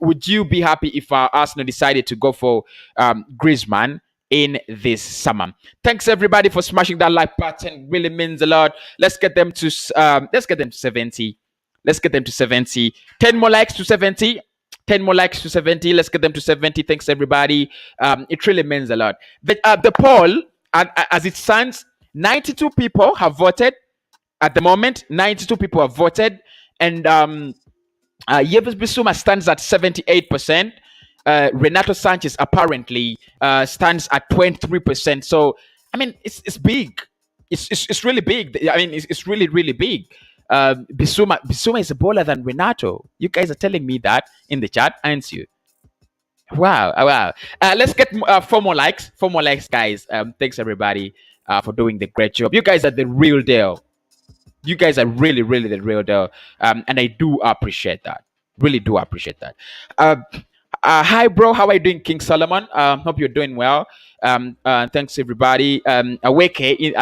would you be happy if Arsenal decided to go for Griezmann in this summer? Thanks everybody for smashing that like button. Really means a lot. Let's get them to 70. Let's get them to 70. 10 more likes to 70. 10 more likes to 70. Let's get them to 70. Thanks everybody. It really means a lot. The poll, as it stands, 92 people have voted at the moment. 92 people have voted, and Yves Bissouma stands at 78%. Renato Sanchez apparently stands at 23%. So it's big. It's really big. It's really big. Bissouma is a baller than Renato. You guys are telling me that in the chat, aren't you? Wow. Let's get 4 more likes. 4 more likes, guys. Thanks everybody for doing the great job. You guys are the real deal. You guys are really the real deal. And I do appreciate that. Really do appreciate that. Hi, bro. How are you doing, King Solomon? Hope you're doing well. Thanks, everybody. Aweke,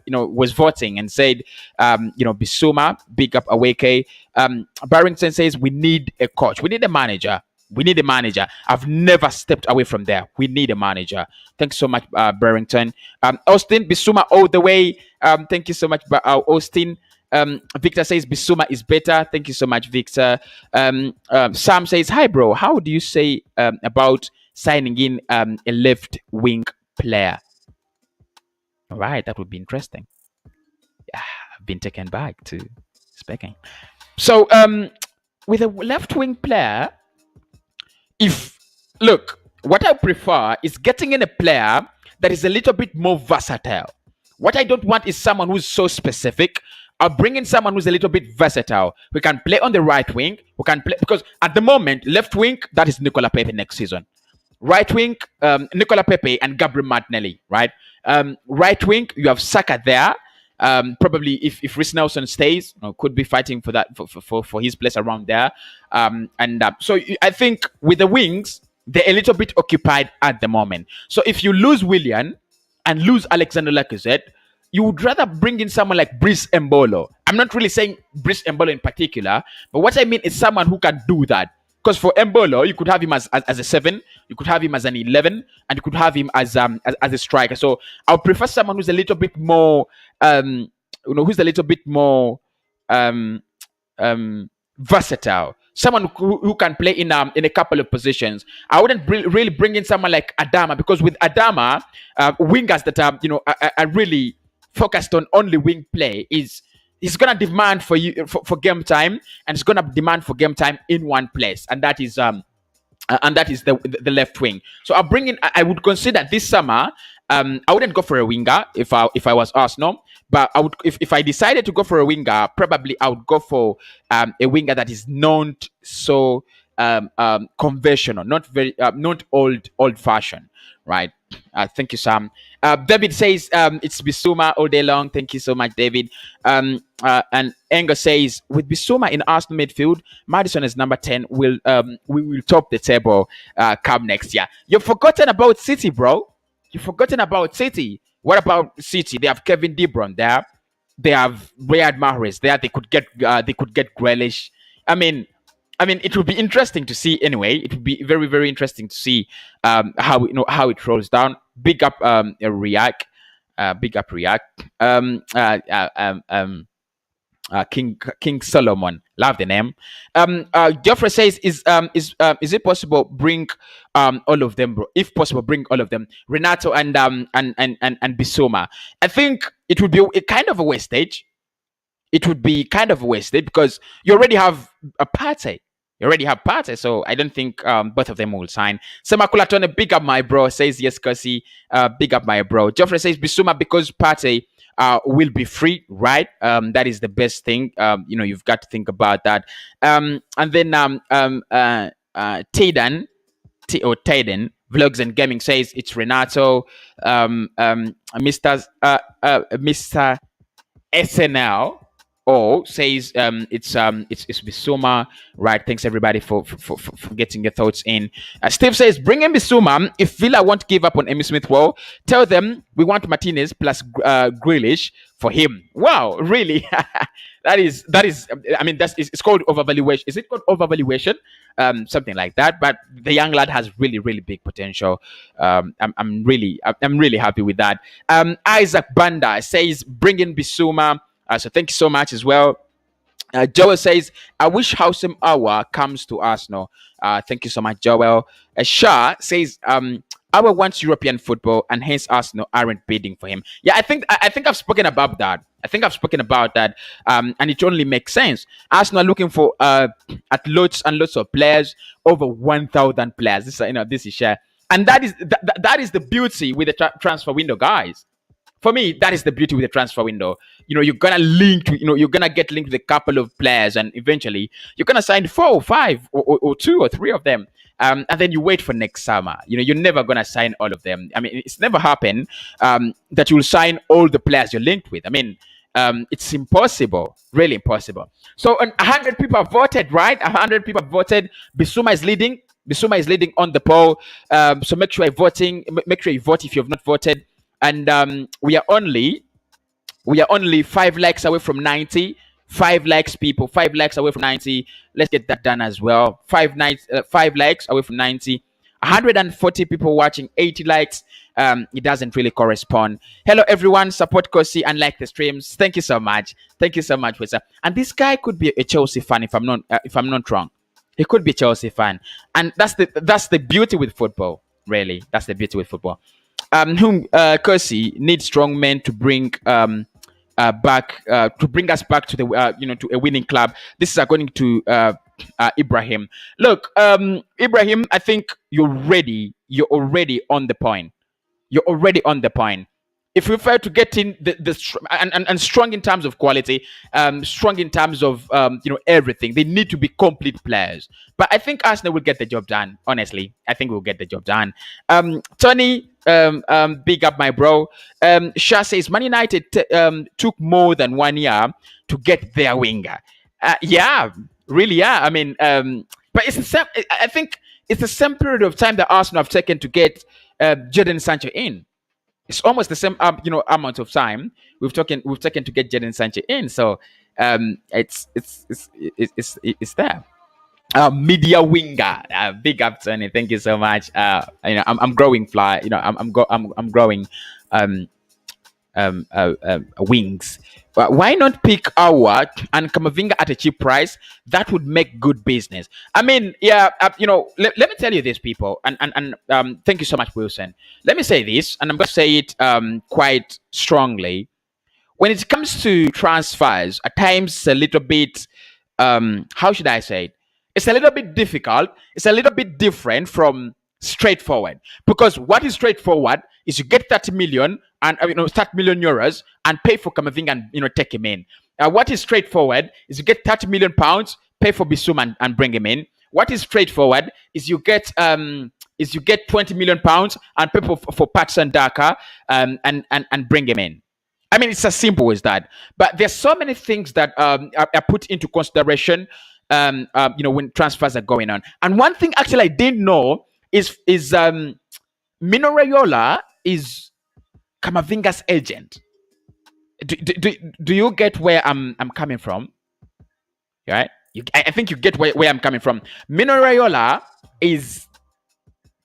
was voting and said, Bissouma, big up Aweke. Barrington says we need a coach. We need a manager. We need a manager. I've never stepped away from there. We need a manager. Thanks so much, Barrington. Austin, Bissouma all the way. Thank you so much, Austin. Victor says Bissouma is better. Thank you so much, Victor. Sam says, hi, bro. How do you say about signing in a left wing player? All right, that would be interesting. Yeah, I've been taken back to speaking. So, with a left wing player, what I prefer is getting in a player that is a little bit more versatile. What I don't want is someone who's so specific. I'll bring in someone who's a little bit versatile. We can play on the right wing. We can play because at the moment, left wing, that is Nicola Pepe next season. Right wing, Nicola Pepe and Gabriel Martinelli, right? Right wing, you have Saka there. Probably if Reece Nelson stays, could be fighting for that for his place around there. So I think with the wings, they're a little bit occupied at the moment. So if you lose Willian and lose Alexander Lacazette, you would rather bring in someone like Brice Embolo. I'm not really saying Brice Embolo in particular, but what I mean is someone who can do that. Because for Embolo, you could have him as a 7, you could have him as an 11, and you could have him as a striker. So I would prefer someone who's a little bit more, who's a little bit more versatile. Someone who can play in a couple of positions. I wouldn't really bring in someone like Adama, because with Adama, wingers that are really focused on only wing play is gonna demand for you for game time, and it's gonna demand for game time in one place, and that is the left wing. So I'll bring in. I would consider this summer. I wouldn't go for a winger if I was Arsenal, but I would if I decided to go for a winger, probably I would go for a winger that is not so conventional, not old fashioned, right? Thank you, Sam. David says it's Bissouma all day long. Thank you so much, David. And Enger says with Bissouma in Arsenal midfield, Madison is number 10. We will top the table come next year. You've forgotten about City, bro. You've forgotten about City. What about City? They have Kevin De Bruyne there. They have Riyad Mahrez there. They could get Grealish. I mean, it would be interesting to see. Anyway, it would be very, very interesting to see how it rolls down. Big up React. Big up React. King Solomon, love the name. Geoffrey says, is it possible bring all of them, bro? If possible, bring all of them. Renato and Bissouma. I think it would be a kind of a wastage. It would be kind of a wastage because you already have a party. So I don't think both of them will sign. Semakulatone, big up my bro, says yes, Cossy. Big up my bro. Geoffrey says Bissouma because Partey will be free, right? That is the best thing. You've got to think about that. And then Tayden Vlogs and Gaming says it's Renato. Mr. SNL says it's Bissouma, right? Thanks everybody for getting your thoughts in. Steve says bring in Bissouma if Villa won't give up on Emile Smith-Rowe. Tell them we want Martinez plus Grealish for him. Wow, really? that is. I mean, it's called overvaluation. Is it called overvaluation? Something like that. But the young lad has really, really big potential. I'm really happy with that. Isaac Banda says bring in Bissouma. So thank you so much as well. Joel says, I wish Houssem Aouar comes to Arsenal. Thank you so much, Joel. Shah says, Aouar wants European football and hence Arsenal aren't bidding for him. Yeah, I think I've spoken about that. And it only makes sense. Arsenal are looking for at lots and lots of players, over 1,000 players. This is Shah. And that is the beauty with the transfer window, guys. For me, that is the beauty with the transfer window. You're gonna you're gonna get linked with a couple of players, and eventually you're gonna sign 4 or 5 or 2 or 3 of them, and then you wait for next summer. You're never gonna sign all of them. I mean, it's never happened that you'll sign all the players you're linked with. I mean, it's impossible, really impossible. So 100 people have voted, right? 100 people have voted. Bissouma is leading. Bissouma is leading on the poll. So make sure you're voting. Make sure you vote if you have not voted. And we are only 5 likes away from 90. 5 likes, people. 5 likes away from 90. Let's get that done as well. 5 likes away from 90. 140 people watching, 80 likes. It doesn't really correspond. Hello everyone, support Cossy and like the streams. Thank you so much. Thank you so much, Wesa. And this guy could be a Chelsea fan if I'm not wrong. He could be a Chelsea fan, and that's the beauty with football. Really, that's the beauty with football. Cossy needs strong men to bring back to bring us back to the to a winning club. This is according to Ibrahim. Look, Ibrahim, I think you're ready. You're already on the point. You're already on the point. If we fail to get in and strong in terms of quality, strong in terms of everything, they need to be complete players. But I think Arsenal will get the job done. Honestly, I think we'll get the job done. Tony, big up my bro. Shah says Man United took more than 1 year to get their winger. Yeah, really, yeah. I mean, but it's the same. I think it's the same period of time that Arsenal have taken to get Jadon Sancho in. It's almost the same amount of time we've taken to get Jadon Sancho in. So it's there. Media winger, big up Tony. Thank you so much. I'm growing fly. I'm growing wings. Why not pick Aouar and Kamavinga at a cheap price? That would make good business. I mean, yeah, let me tell you this, people, and thank you so much, Wilson. Let me say this, and I'm going to say it quite strongly. When it comes to transfers, at times it's a little bit, how should I say it? It's a little bit difficult. It's a little bit different from straightforward, because what is straightforward is you get 30 million and 30 million euros and pay for Kamavinga and take him in. What is straightforward is you get 30 million pounds, pay for Bissouma and bring him in. What is straightforward is you get 20 million pounds and pay for Patson Daka and bring him in. I mean, it's as simple as that. But there's so many things that are put into consideration when transfers are going on. And one thing actually I didn't know is Mino Raiola is Kamavinga's agent. Do you get where I'm coming from? Right? I think you get where I'm coming from. Mino Raiola is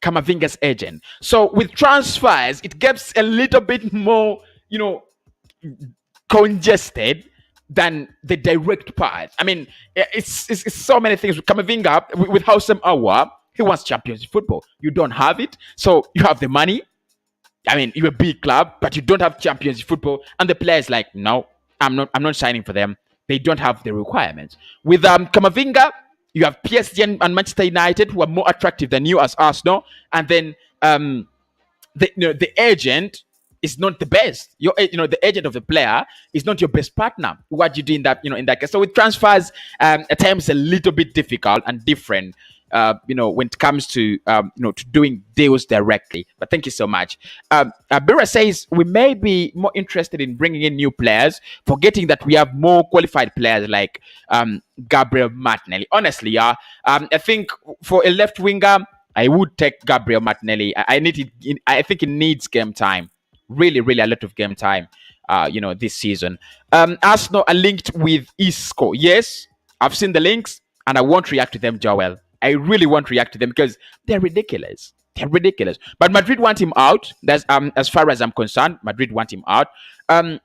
Kamavinga's agent. So with transfers, it gets a little bit more, congested than the direct part. I mean, it's so many things. Kamavinga, with Housem Aouar, he wants Champions League football. You don't have it, so you have the money. I mean, you're a big club, but you don't have Champions League football, and the players like, no, I'm not signing for them. They don't have the requirements. With Kamavinga, you have PSG and Manchester United, who are more attractive than you as Arsenal, and then the agent is not the best. The agent of the player is not your best partner. What you do in that case. So with transfers, at times a little bit difficult and different. When it comes to to doing deals directly. But thank you so much. Bira says we may be more interested in bringing in new players, forgetting that we have more qualified players like Gabriel Martinelli. Honestly, yeah, I think for a left winger, I would take Gabriel Martinelli. I think it needs game time. Really, really a lot of game time. This season. Arsenal are linked with Isco. Yes, I've seen the links, and I won't react to them, Joel. I really won't react to them because they're ridiculous. They're ridiculous. But Madrid want him out. That's as far as I'm concerned, Madrid want him out.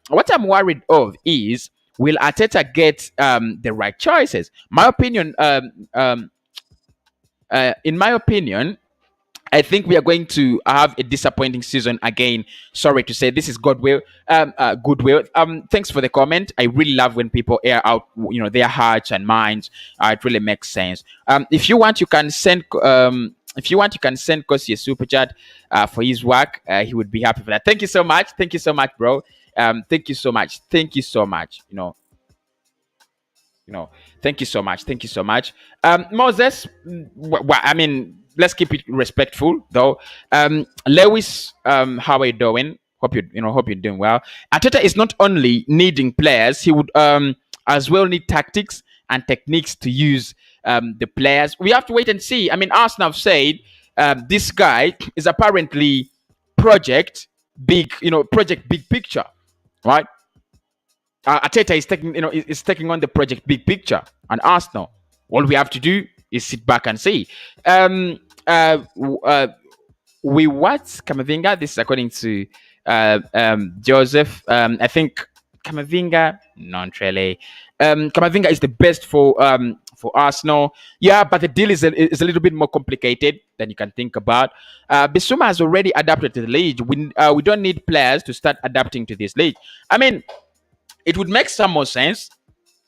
What I'm worried of is, will Arteta get the right choices? My opinion, in my opinion, I think we are going to have a disappointing season again. Sorry to say, this is Goodwill. Thanks for the comment. I really love when people air out, their hearts and minds. It really makes sense. If you want, you can send. Cossy a super chat for his work. He would be happy for that. Thank you so much. Thank you so much, bro. Thank you so much. Thank you so much. Thank you so much. Thank you so much. Moses. I mean, let's keep it respectful, though. Lewis, how are you doing? Hope you're doing well. Arteta is not only needing players; he would as well need tactics and techniques to use the players. We have to wait and see. I mean, Arsenal have said this guy is apparently project big picture, right? Ateta is taking, is taking on the project big picture, and Arsenal. All we have to do is sit back and see. Um, uh, we what Kamavinga? This is according to Joseph. I think Kamavinga, not really. Kamavinga is the best for Arsenal. Yeah, but the deal is a little bit more complicated than you can think about. Bissouma has already adapted to the league. We don't need players to start adapting to this league. I mean, it would make some more sense.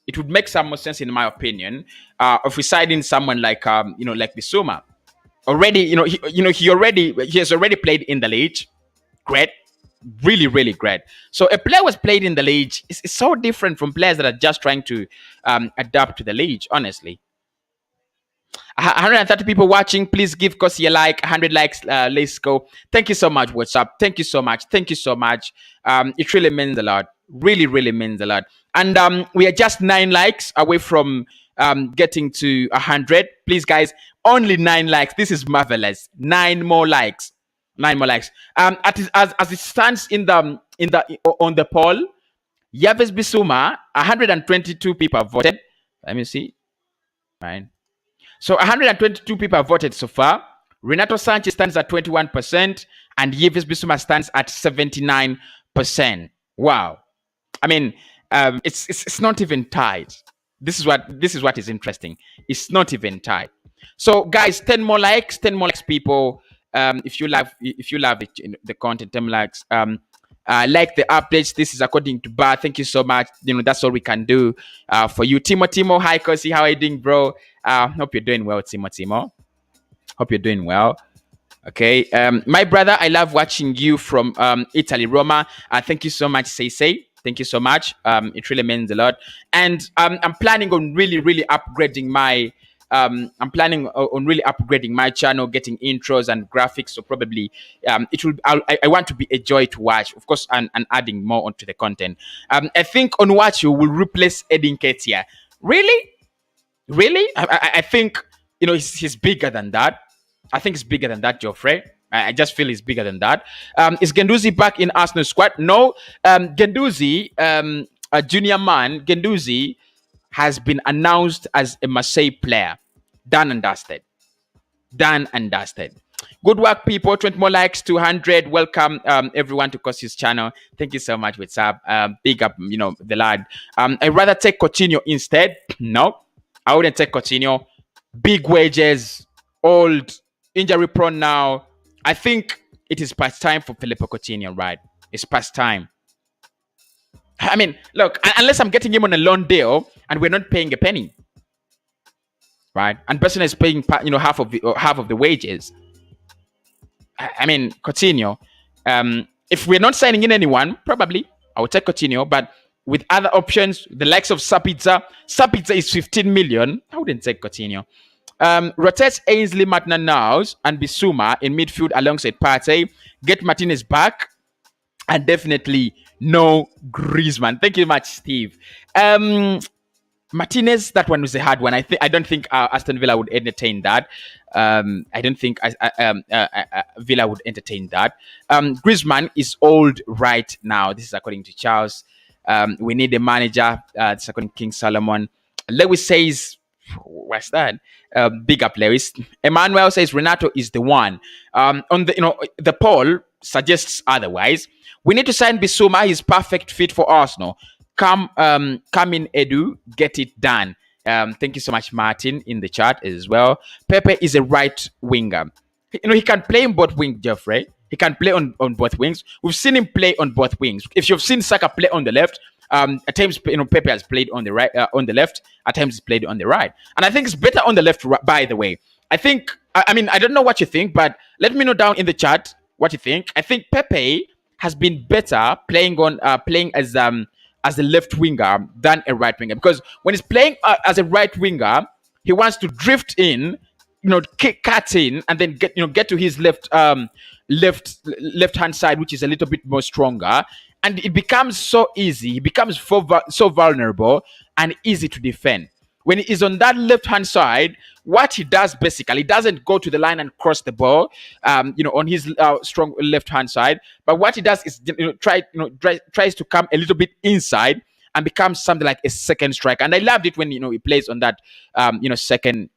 It would make some more sense, in my opinion, if we sign in someone like like Bissouma. Already, he has already played in the league. Great, really, really great. So a player was played in the league. It's so different from players that are just trying to adapt to the league. Honestly, 130 people watching. Please give Cossy a like. 100 likes. Let's go. Thank you so much. What's up? Thank you so much. Thank you so much. It really means a lot. Really, really means a lot. And we are just 9 likes away from getting to 100. Please, guys, only 9 likes. This is marvelous. 9 more likes. 9 more likes. As it stands in the on the poll, Yves Bissouma, 122 people have voted. Let me see. Right. So 122 people have voted so far. Renato Sanchez stands at 21%, and Yves Bissouma stands at 79%. Wow. I mean, it's not even tied. This is what is interesting. It's not even tied. So, guys, 10 more likes, people. If you love the content, 10 likes. Like the updates. This is according to Bar. Thank you so much. That's all we can do for you. Timo, hi Cossy, how are you doing, bro? Hope you're doing well, Timo. Hope you're doing well. Okay. My brother, I love watching you from Italy, Roma. Thank you so much, Say. Thank you so much. It really means a lot. And I'm planning on really upgrading my channel, getting intros and graphics. So probably it will. I want to be a joy to watch, of course, and adding more onto the content. I think Onuachu will replace Edin Ketia. Really? I think he's bigger than that. I think it's bigger than that, Geoffrey. I just feel it's bigger than that. Is Guendouzi back in Arsenal squad? No. Guendouzi, a junior man, Guendouzi has been announced as a Marseille player. Done and dusted. Good work, people. 20 more likes, 200. Welcome, everyone, to Cossy's channel. Thank you so much. What's up? Big up, the lad. I'd rather take Coutinho instead. No, I wouldn't take Coutinho. Big wages, old, injury prone now. I think it is past time for Filippo Coutinho, right? It's past time. I mean, look, unless I'm getting him on a loan deal and we're not paying a penny, right? And Barcelona is paying, half of the wages. I mean, Coutinho. If we're not signing in anyone, probably I would take Coutinho. But with other options, the likes of Sapitza is 15 million. I wouldn't take Coutinho. Rotate Ainsley, Maitland-Niles, and Bissouma in midfield alongside Partey. Get Martinez back, and definitely no Griezmann. Thank you much, Steve. Martinez, that one was a hard one. I don't think Aston Villa would entertain that. I don't think Villa would entertain that. Griezmann is old right now. This is according to Charles. We need a manager. This is according to King Solomon. Lewis says, what's that? Big up, Lewis. Emmanuel says Renato is the one. On the poll suggests otherwise. We need to sign Bissouma. He's perfect fit for Arsenal. Come in, Edu. Get it done. Thank you so much, Martin, in the chat as well. Pepe is a right winger. He can play on both wings, Geoffrey. He can play on both wings. We've seen him play on both wings. If you've seen Saka play on the left, at times Pepe has played on the right, on the left. At times he's played on the right, and I think it's better on the left. By the way, I think. I mean, I don't know what you think, but let me know down in the chat what you think. I think Pepe has been better playing as a left winger than a right winger, because when he's playing as a right winger, he wants to drift in, cut in, and then get to his left hand side, which is a little bit more stronger, and it becomes so easy. He becomes so vulnerable and easy to defend. When he is on that left hand side, what he does basically, he doesn't go to the line and cross the ball, on his strong left hand side. But what he does is tries to come a little bit inside and becomes something like a second striker. And I loved it when he plays on that second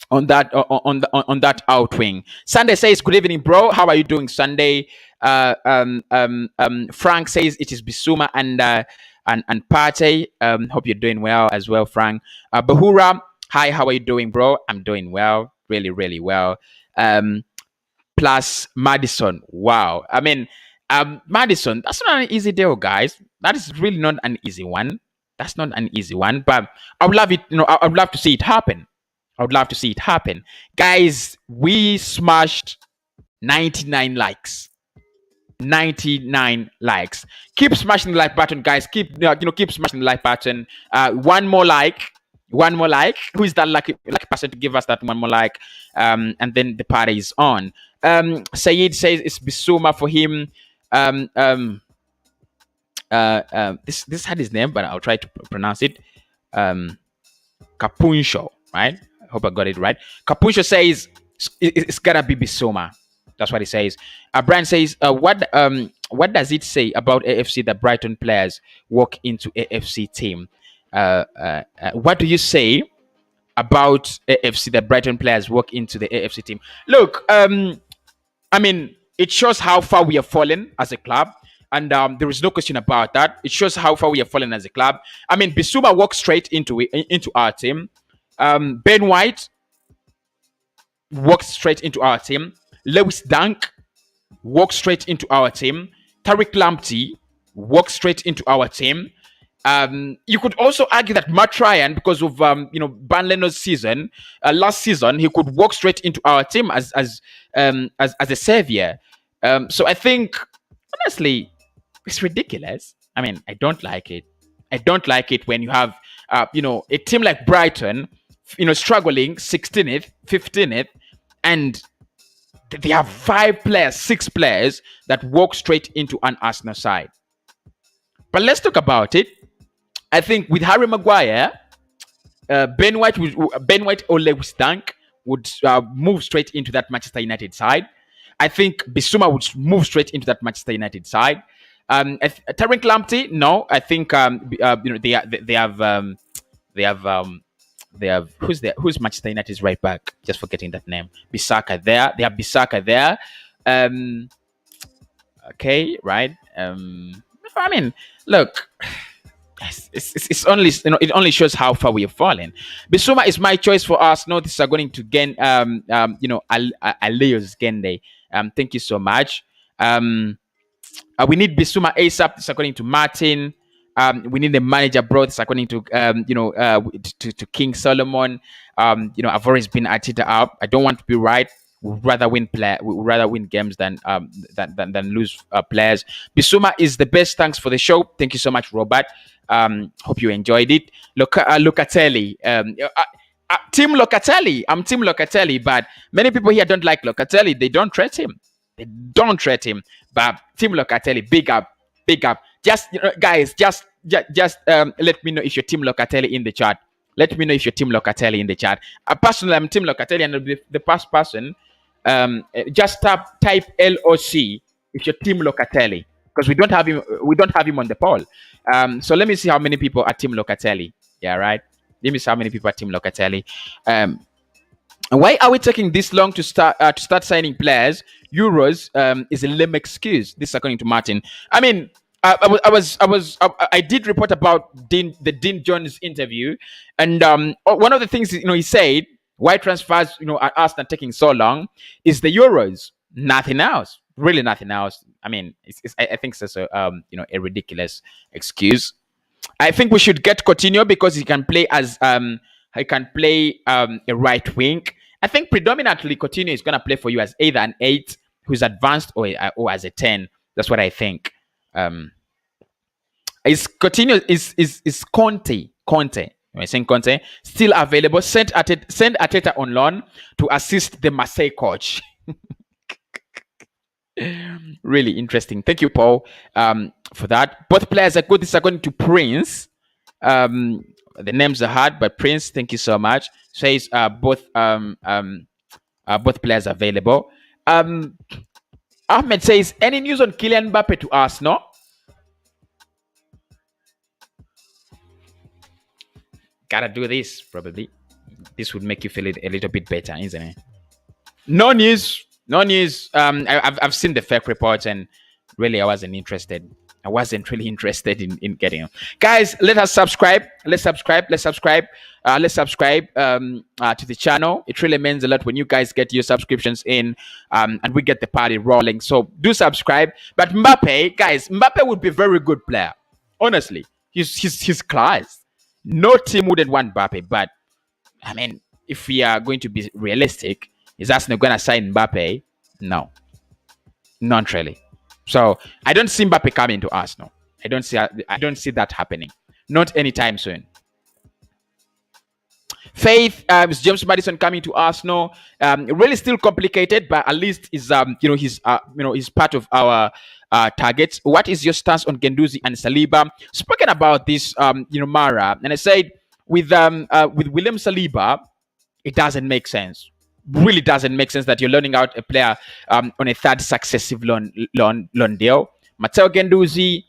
on that out wing. Sunday says, "Good evening, bro. How are you doing, Sunday?" Frank says it is Bissouma and Pate. Hope you're doing well as well, Frank. Bahura, hi. How are you doing, bro? I'm doing well, really, really well. Plus Madison. Wow. I mean, Madison. That's not an easy deal, guys. That is really not an easy one. That's not an easy one. But I would love it. I would love to see it happen. I would love to see it happen. Guys, we smashed 99 likes. 99 likes. Keep smashing the like button, guys. Keep smashing the like button. One more like. Who is that lucky person to give us that one more like? And then the party is on. Sayed says it's Bissouma for him. This had his name, but I'll try to pronounce it. Capuncho, right? I hope I got it right. Capuncho says it's gotta be Bissouma. That's what he says. Brian says, what does it say about AFC that Brighton players walk into AFC team? What do you say about AFC that Brighton players walk into the AFC team? Look, I mean, it shows how far we have fallen as a club. And there is no question about that. It shows how far we have fallen as a club. I mean, Bissouma walked straight into our team. Ben White walked straight into our team. Lewis Dunk walked straight into our team. Tariq Lamptey walked straight into our team. You could also argue that Matt Ryan, because of Ban Leno's season, last season, he could walk straight into our team as a savior. So I think, honestly, it's ridiculous. I mean, I don't like it. I don't like it when you have a team like Brighton, struggling 16th, 15th, and they have 6 players that walk straight into an Arsenal side. But let's talk about it. I think with Harry Maguire, Ben White or Lewis Dunk would move straight into that Manchester United side. I think Bissouma would move straight into that Manchester United side. Tariq Lamptey, no. I think they have who's Manchester United's right back? Just forgetting that name. Bissaka there. They have Bissaka there. Okay, right. I mean, look, it's only it only shows how far we have fallen. Bissouma is my choice for us. No, this is going to gain Aleos Gende. Thank you so much. We need Bissouma ASAP. This is according to Martin. We need the manager, bro. This is according to to King Solomon. I've always been Arteta up. I don't want to be right. We'd rather win games than lose players. Bissouma is the best. Thanks for the show. Thank you so much, Robert. Hope you enjoyed it. Locatelli. Team Locatelli. I'm Team Locatelli, but many people here don't like Locatelli. They don't trust him. But Team Locatelli, big up. Just guys, just let me know if you're Team Locatelli in the chat. Let me know if you're Team Locatelli in the chat. Personally, I'm Team Locatelli, and the past person, just type LOC if you're Team Locatelli, because we don't have him on the poll. So let me see how many people are Team Locatelli. Yeah, right. Let me see how many people are Team Locatelli. Why are we taking this long to start signing players? Euros is a lame excuse. This is according to Martin. I mean, I did report about the Dean Jones interview, and one of the things he said why transfers at Arsenal taking so long is the Euros. Nothing else. Really, nothing else. I mean, I think it's a ridiculous excuse. I think we should get Coutinho because he can play as a right wing. I think predominantly Coutinho is going to play for you as either an 8 who's advanced or as a 10. That's what I think. Is Coutinho is Conte? Am I saying Conte still available? Send Arteta on loan to assist the Marseille coach. Really interesting. Thank you, Paul, for that. Both players are good. This is according to Prince. The names are hard, but Prince, thank you so much. Says both players available. Ahmed says, any news on Kylian Mbappe to Arsenal? gotta do this probably. This would make you feel a little bit better, isn't it? No news. No news. I've seen the fake reports and really I wasn't interested. I wasn't really interested in getting them. Guys, let us subscribe. Let's subscribe. Let's subscribe. Let's subscribe to the channel. It really means a lot when you guys get your subscriptions in and we get the party rolling. So do subscribe. But Mbappe, guys, Mbappe would be a very good player. Honestly, he's class. No team wouldn't want Mbappe. But, I mean, if we are going to be realistic, is Arsenal going to sign Mbappe? No. Not really. So I don't see Mbappe coming to Arsenal. I don't see that happening. Not anytime soon. Faith is James Madison coming to Arsenal. Really still complicated, but at least is he's part of our targets. What is your stance on Guendouzi and Saliba? Spoken about this, Mara, and I said with William Saliba, it doesn't make sense. Really doesn't make sense that you're loaning out a player on a third successive loan deal. Matteo Guendouzi,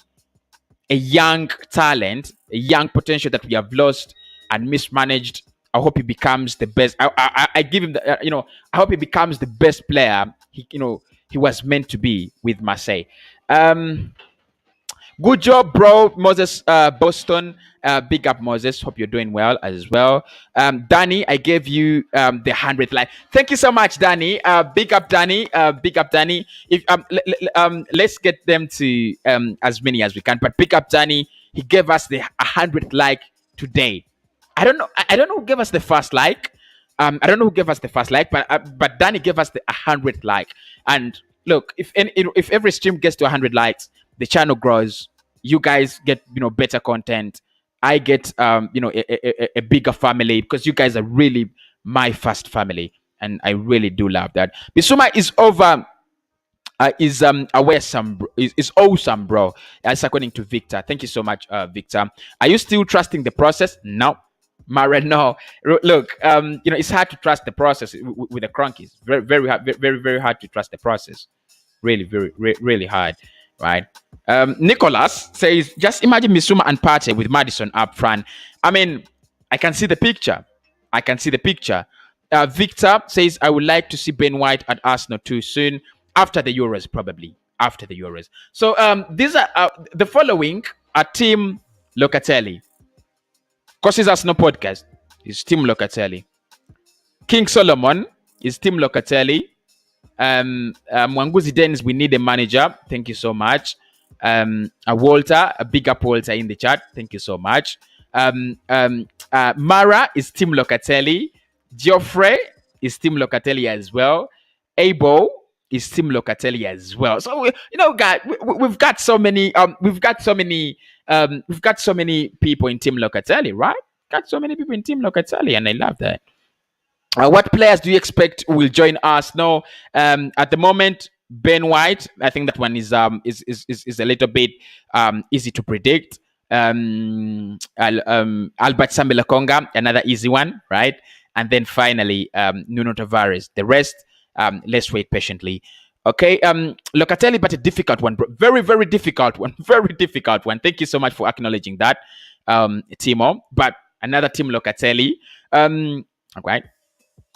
a young talent, a young potential that we have lost and mismanaged. I hope he becomes the best. I give him the, I hope he becomes the best player he was meant to be with Marseille. Good job, bro, Moses Boston. Big up, Moses. Hope you're doing well as well. Danny, I gave you the 100th like. Thank you so much, Danny. Big up, Danny. Big up, Danny. If let's get them to as many as we can. But big up, Danny. He gave us the 100th like today. I don't know who gave us the first like. I don't know who gave us the first like, but Danny gave us the 100th like. And look, if every stream gets to 100 likes, the channel grows. You guys get better content. I get a bigger family because you guys are really my first family, and I really do love that. Bissouma is over. Is awesome, bro. That's according to Victor. Thank you so much, Victor. Are you still trusting the process? No. Mara, no. Look, it's hard to trust the process with the Cronkies. Very, very hard. Very, very hard to trust the process. Really, really hard. Right. Nicholas says, just imagine Bissouma and Partey with Madison up front. I mean, I can see the picture. Victor says, I would like to see Ben White at Arsenal too soon. After the Euros, probably. After the Euros. So these are the following are Team Locatelli. Cossy's Arsenal podcast is Team Locatelli. King Solomon is Team Locatelli. Mwanguzi Dennis, we need a manager. Thank you so much. Walter, a big up Walter in the chat. Thank you so much. Mara is Team Locatelli. Geoffrey is Team Locatelli as well. Abo is Team Locatelli as well. So guys, we've got so many. We've got so many people in Team Locatelli, right? Got so many people in Team Locatelli, and I love that. What players do you expect will join Arsenal? At the moment, Ben White. I think that one is a little bit easy to predict. Albert Sambilakonga, another easy one, right? And then finally, Nuno Tavares. The rest, let's wait patiently. Okay, Locatelli, but a difficult one, bro. Very, very difficult one. Very difficult one. Thank you so much for acknowledging that, Timo. But another Team Locatelli. Okay.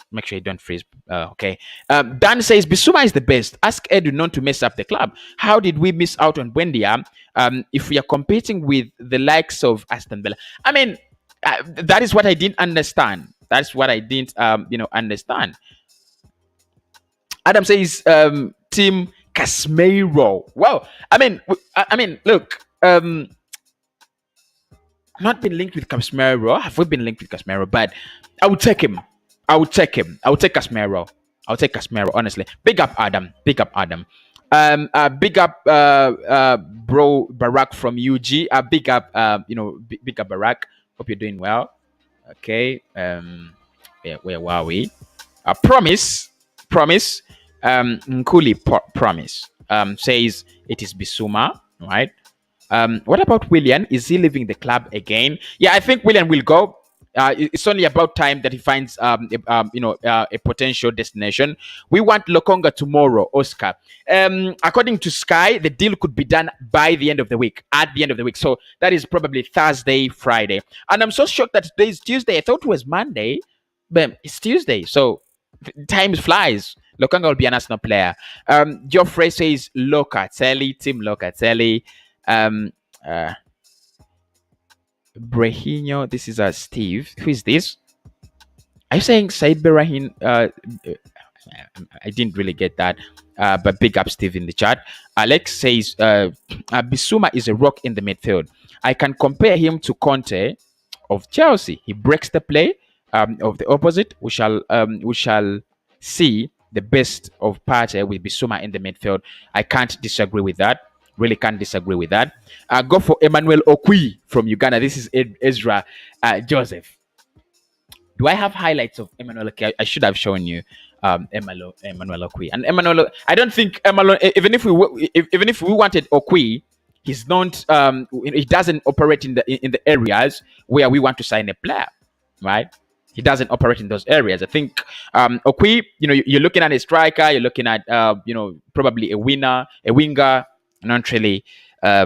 Make sure you don't freeze. Okay. Dan says, Bissouma is the best. Ask Edu not to mess up the club. How did we miss out on Buendia if we are competing with the likes of Aston Villa? I mean, that is what I didn't understand. That's what I didn't, understand. Adam says, Team Casemiro. Wow. I mean, look, not been linked with Casemiro. Have we been linked with Casemiro? But I would take him. I would take Casemiro. I'll take Casemiro, honestly. Big up Adam. Big up Bro Barack from UG. Big up Barack. Hope you're doing well. Okay. Where were we? Promise. Nkuli promise. Says it is Bissouma, right? What about Willian? Is he leaving the club again? Yeah, I think Willian will go. it's only about time that he finds a potential destination. We want Lokonga tomorrow, Oscar. According to Sky, the deal could be done by the end of the week, at the end of the week. So that is probably Thursday, Friday. And I'm so shocked that today is Tuesday. I thought it was Monday, but it's Tuesday. So time flies. Lokonga will be an Arsenal player. Geoffrey says Locatelli, Team Locatelli. Brehino, this is Steve. Who is this? Are you saying Said Berahin? I didn't really get that, but big up Steve in the chat. Alex says Bissouma is a rock in the midfield. I can compare him to Conte of Chelsea. He breaks the play of the opposite. We shall see the best of Partey with Bissouma in the midfield. I can't disagree with that. Really can't disagree with that. Go for Emmanuel Okwi from Uganda. This is Ezra Joseph. Do I have highlights of Emmanuel Okwi? I should have shown you Emmanuel Okwi. And Emmanuel, I don't think Emmanuel. Even if we wanted Okwi, he's not. He doesn't operate in the areas where we want to sign a player, right? He doesn't operate in those areas. I think Okwi. You're looking at a striker. You're looking at probably a winger, not really a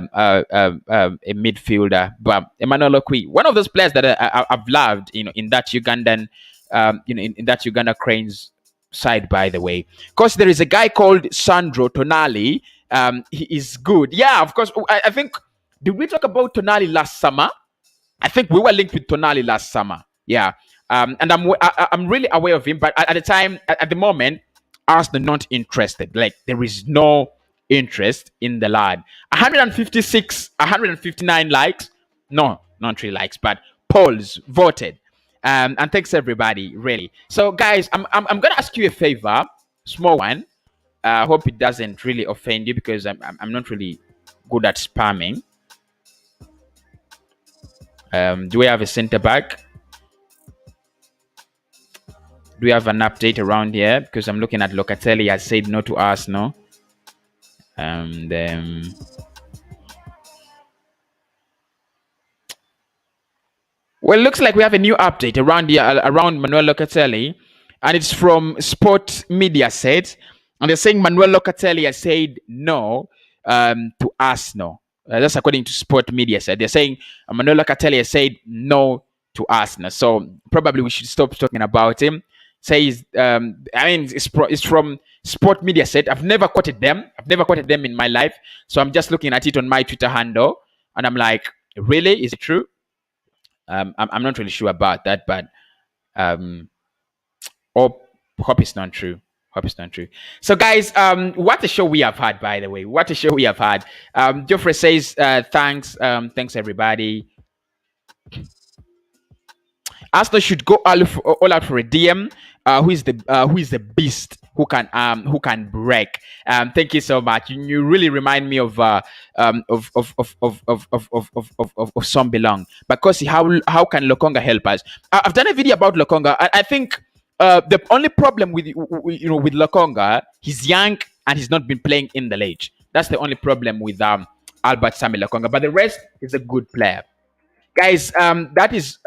midfielder. But Emmanuel Okwi, one of those players that I've loved, in that Ugandan, in that Uganda Cranes side, by the way. Of course, there is a guy called Sandro Tonali. He is good. Yeah, of course. I think, did we talk about Tonali last summer? I think we were linked with Tonali last summer. Yeah. And I'm really aware of him, but at the moment, Arsenal not interested. Like, there is no interest in the lad. 159 likes. No, not 3 likes, but polls voted. And thanks everybody, really. So guys, I'm gonna ask you a favor, small one. I hope it doesn't really offend you, because I'm not really good at spamming. Do we have a center back? Do we have an update around here? Because I'm looking at Locatelli has said no to Arsenal. Well, it looks like we have a new update around here, around Manuel Locatelli, and it's from Sport Media Set, and they're saying Manuel Locatelli has said no to Arsenal. That's according to Sport Media Set. They're saying Manuel Locatelli has said no to Arsenal, so probably we should stop talking about him. Says, it's from Sport Media Set. I've never quoted them. In my life. So I'm just looking at it on my Twitter handle, and I'm like, really? Is it true? I'm not really sure about that, but hope it's not true. So guys, what a show we have had, by the way. What a show we have had. Geoffrey says, thanks everybody. Arsenal should go all out for a DM. Who is the beast who can break? Thank you so much. You really remind me of Sombilong. But Cossy, how can Lokonga help us? I've done a video about Lokonga. I think the only problem with Lokonga, he's young and he's not been playing in the league. That's the only problem with Albert Sami Lokonga. But the rest is a good player, guys. That is.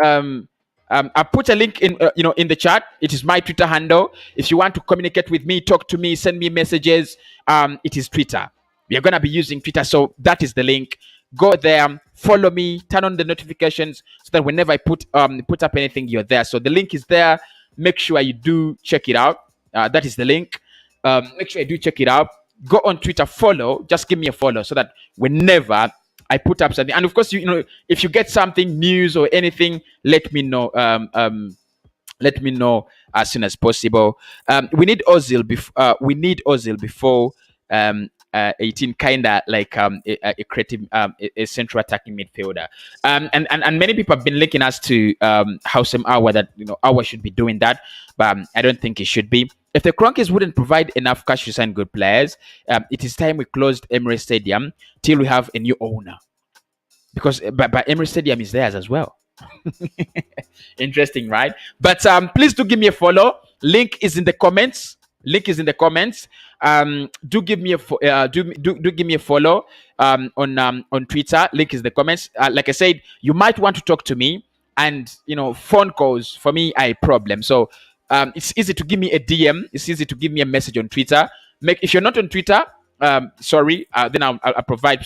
I put a link in in the chat. It is my Twitter handle. If you want to communicate with me, talk to me, send me messages, it is Twitter. We are gonna be using Twitter, so that is the link. Go there, follow me, turn on the notifications so that whenever I put up anything, you're there. So the link is there. Make sure you do check it out. That is the link. Make sure you do check it out. Go on Twitter, follow. Just give me a follow so that whenever I put up something, and of course, if you get something, news or anything, let me know. Let me know as soon as possible. We need Ozil before 18, kinda like a creative, a central attacking midfielder. And many people have been linking us to Hausem Aouar, that Aouar should be doing that, but I don't think it should be. If the Cronkies wouldn't provide enough cash to sign good players, it is time we closed Emirates Stadium till we have a new owner. Because but Emirates Stadium is theirs as well. Interesting, right? But please do give me a follow. Link is in the comments. Do give me a give me a follow on Twitter. Link is in the comments. Like I said, you might want to talk to me. and phone calls for me are a problem. So it's easy to give me a DM. It's easy to give me a message on Twitter. If you're not on Twitter, sorry, then I'll provide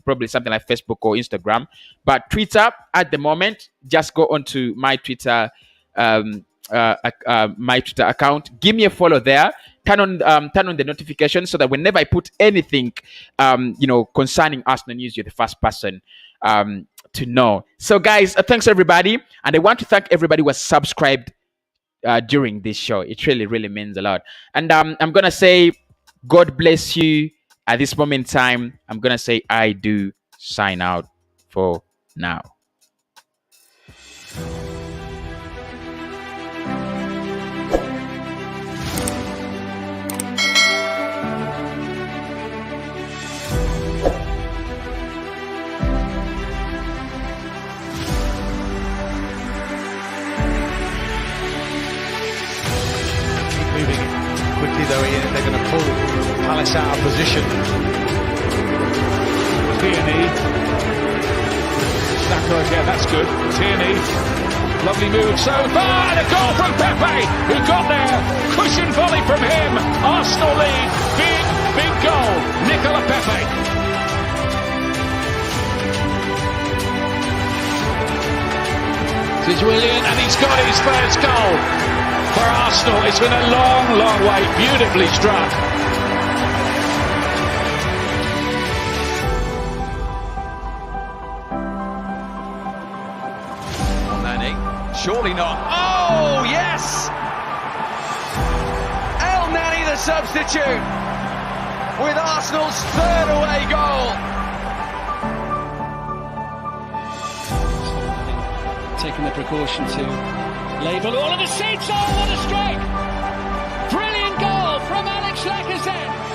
probably something like Facebook or Instagram. But Twitter at the moment, just go onto my Twitter, my Twitter account. Give me a follow there. Turn on the notifications so that whenever I put anything, concerning Arsenal news, you're the first person to know. So, guys, thanks everybody, and I want to thank everybody who was subscribed during this show. It really, really means a lot. And I'm gonna say, God bless you. At this moment in time, I'm gonna say I do sign out for now. Quickly though, Ian, they're going to pull Palace out of position. Tierney. Saka again, that's good. Tierney. Lovely move so far, and a goal from Pepe, who got there. Cushion volley from him. Arsenal lead. Big, big goal. Nicola Pepe. This is Willian, and he's got his first goal. For Arsenal, it's been a long, long wait, beautifully struck. Nani, surely not. Oh, yes! El Nani, the substitute, with Arsenal's third away goal. Taking the precaution to label all of the seats. Oh, what a strike! Brilliant goal from Alex Lacazette.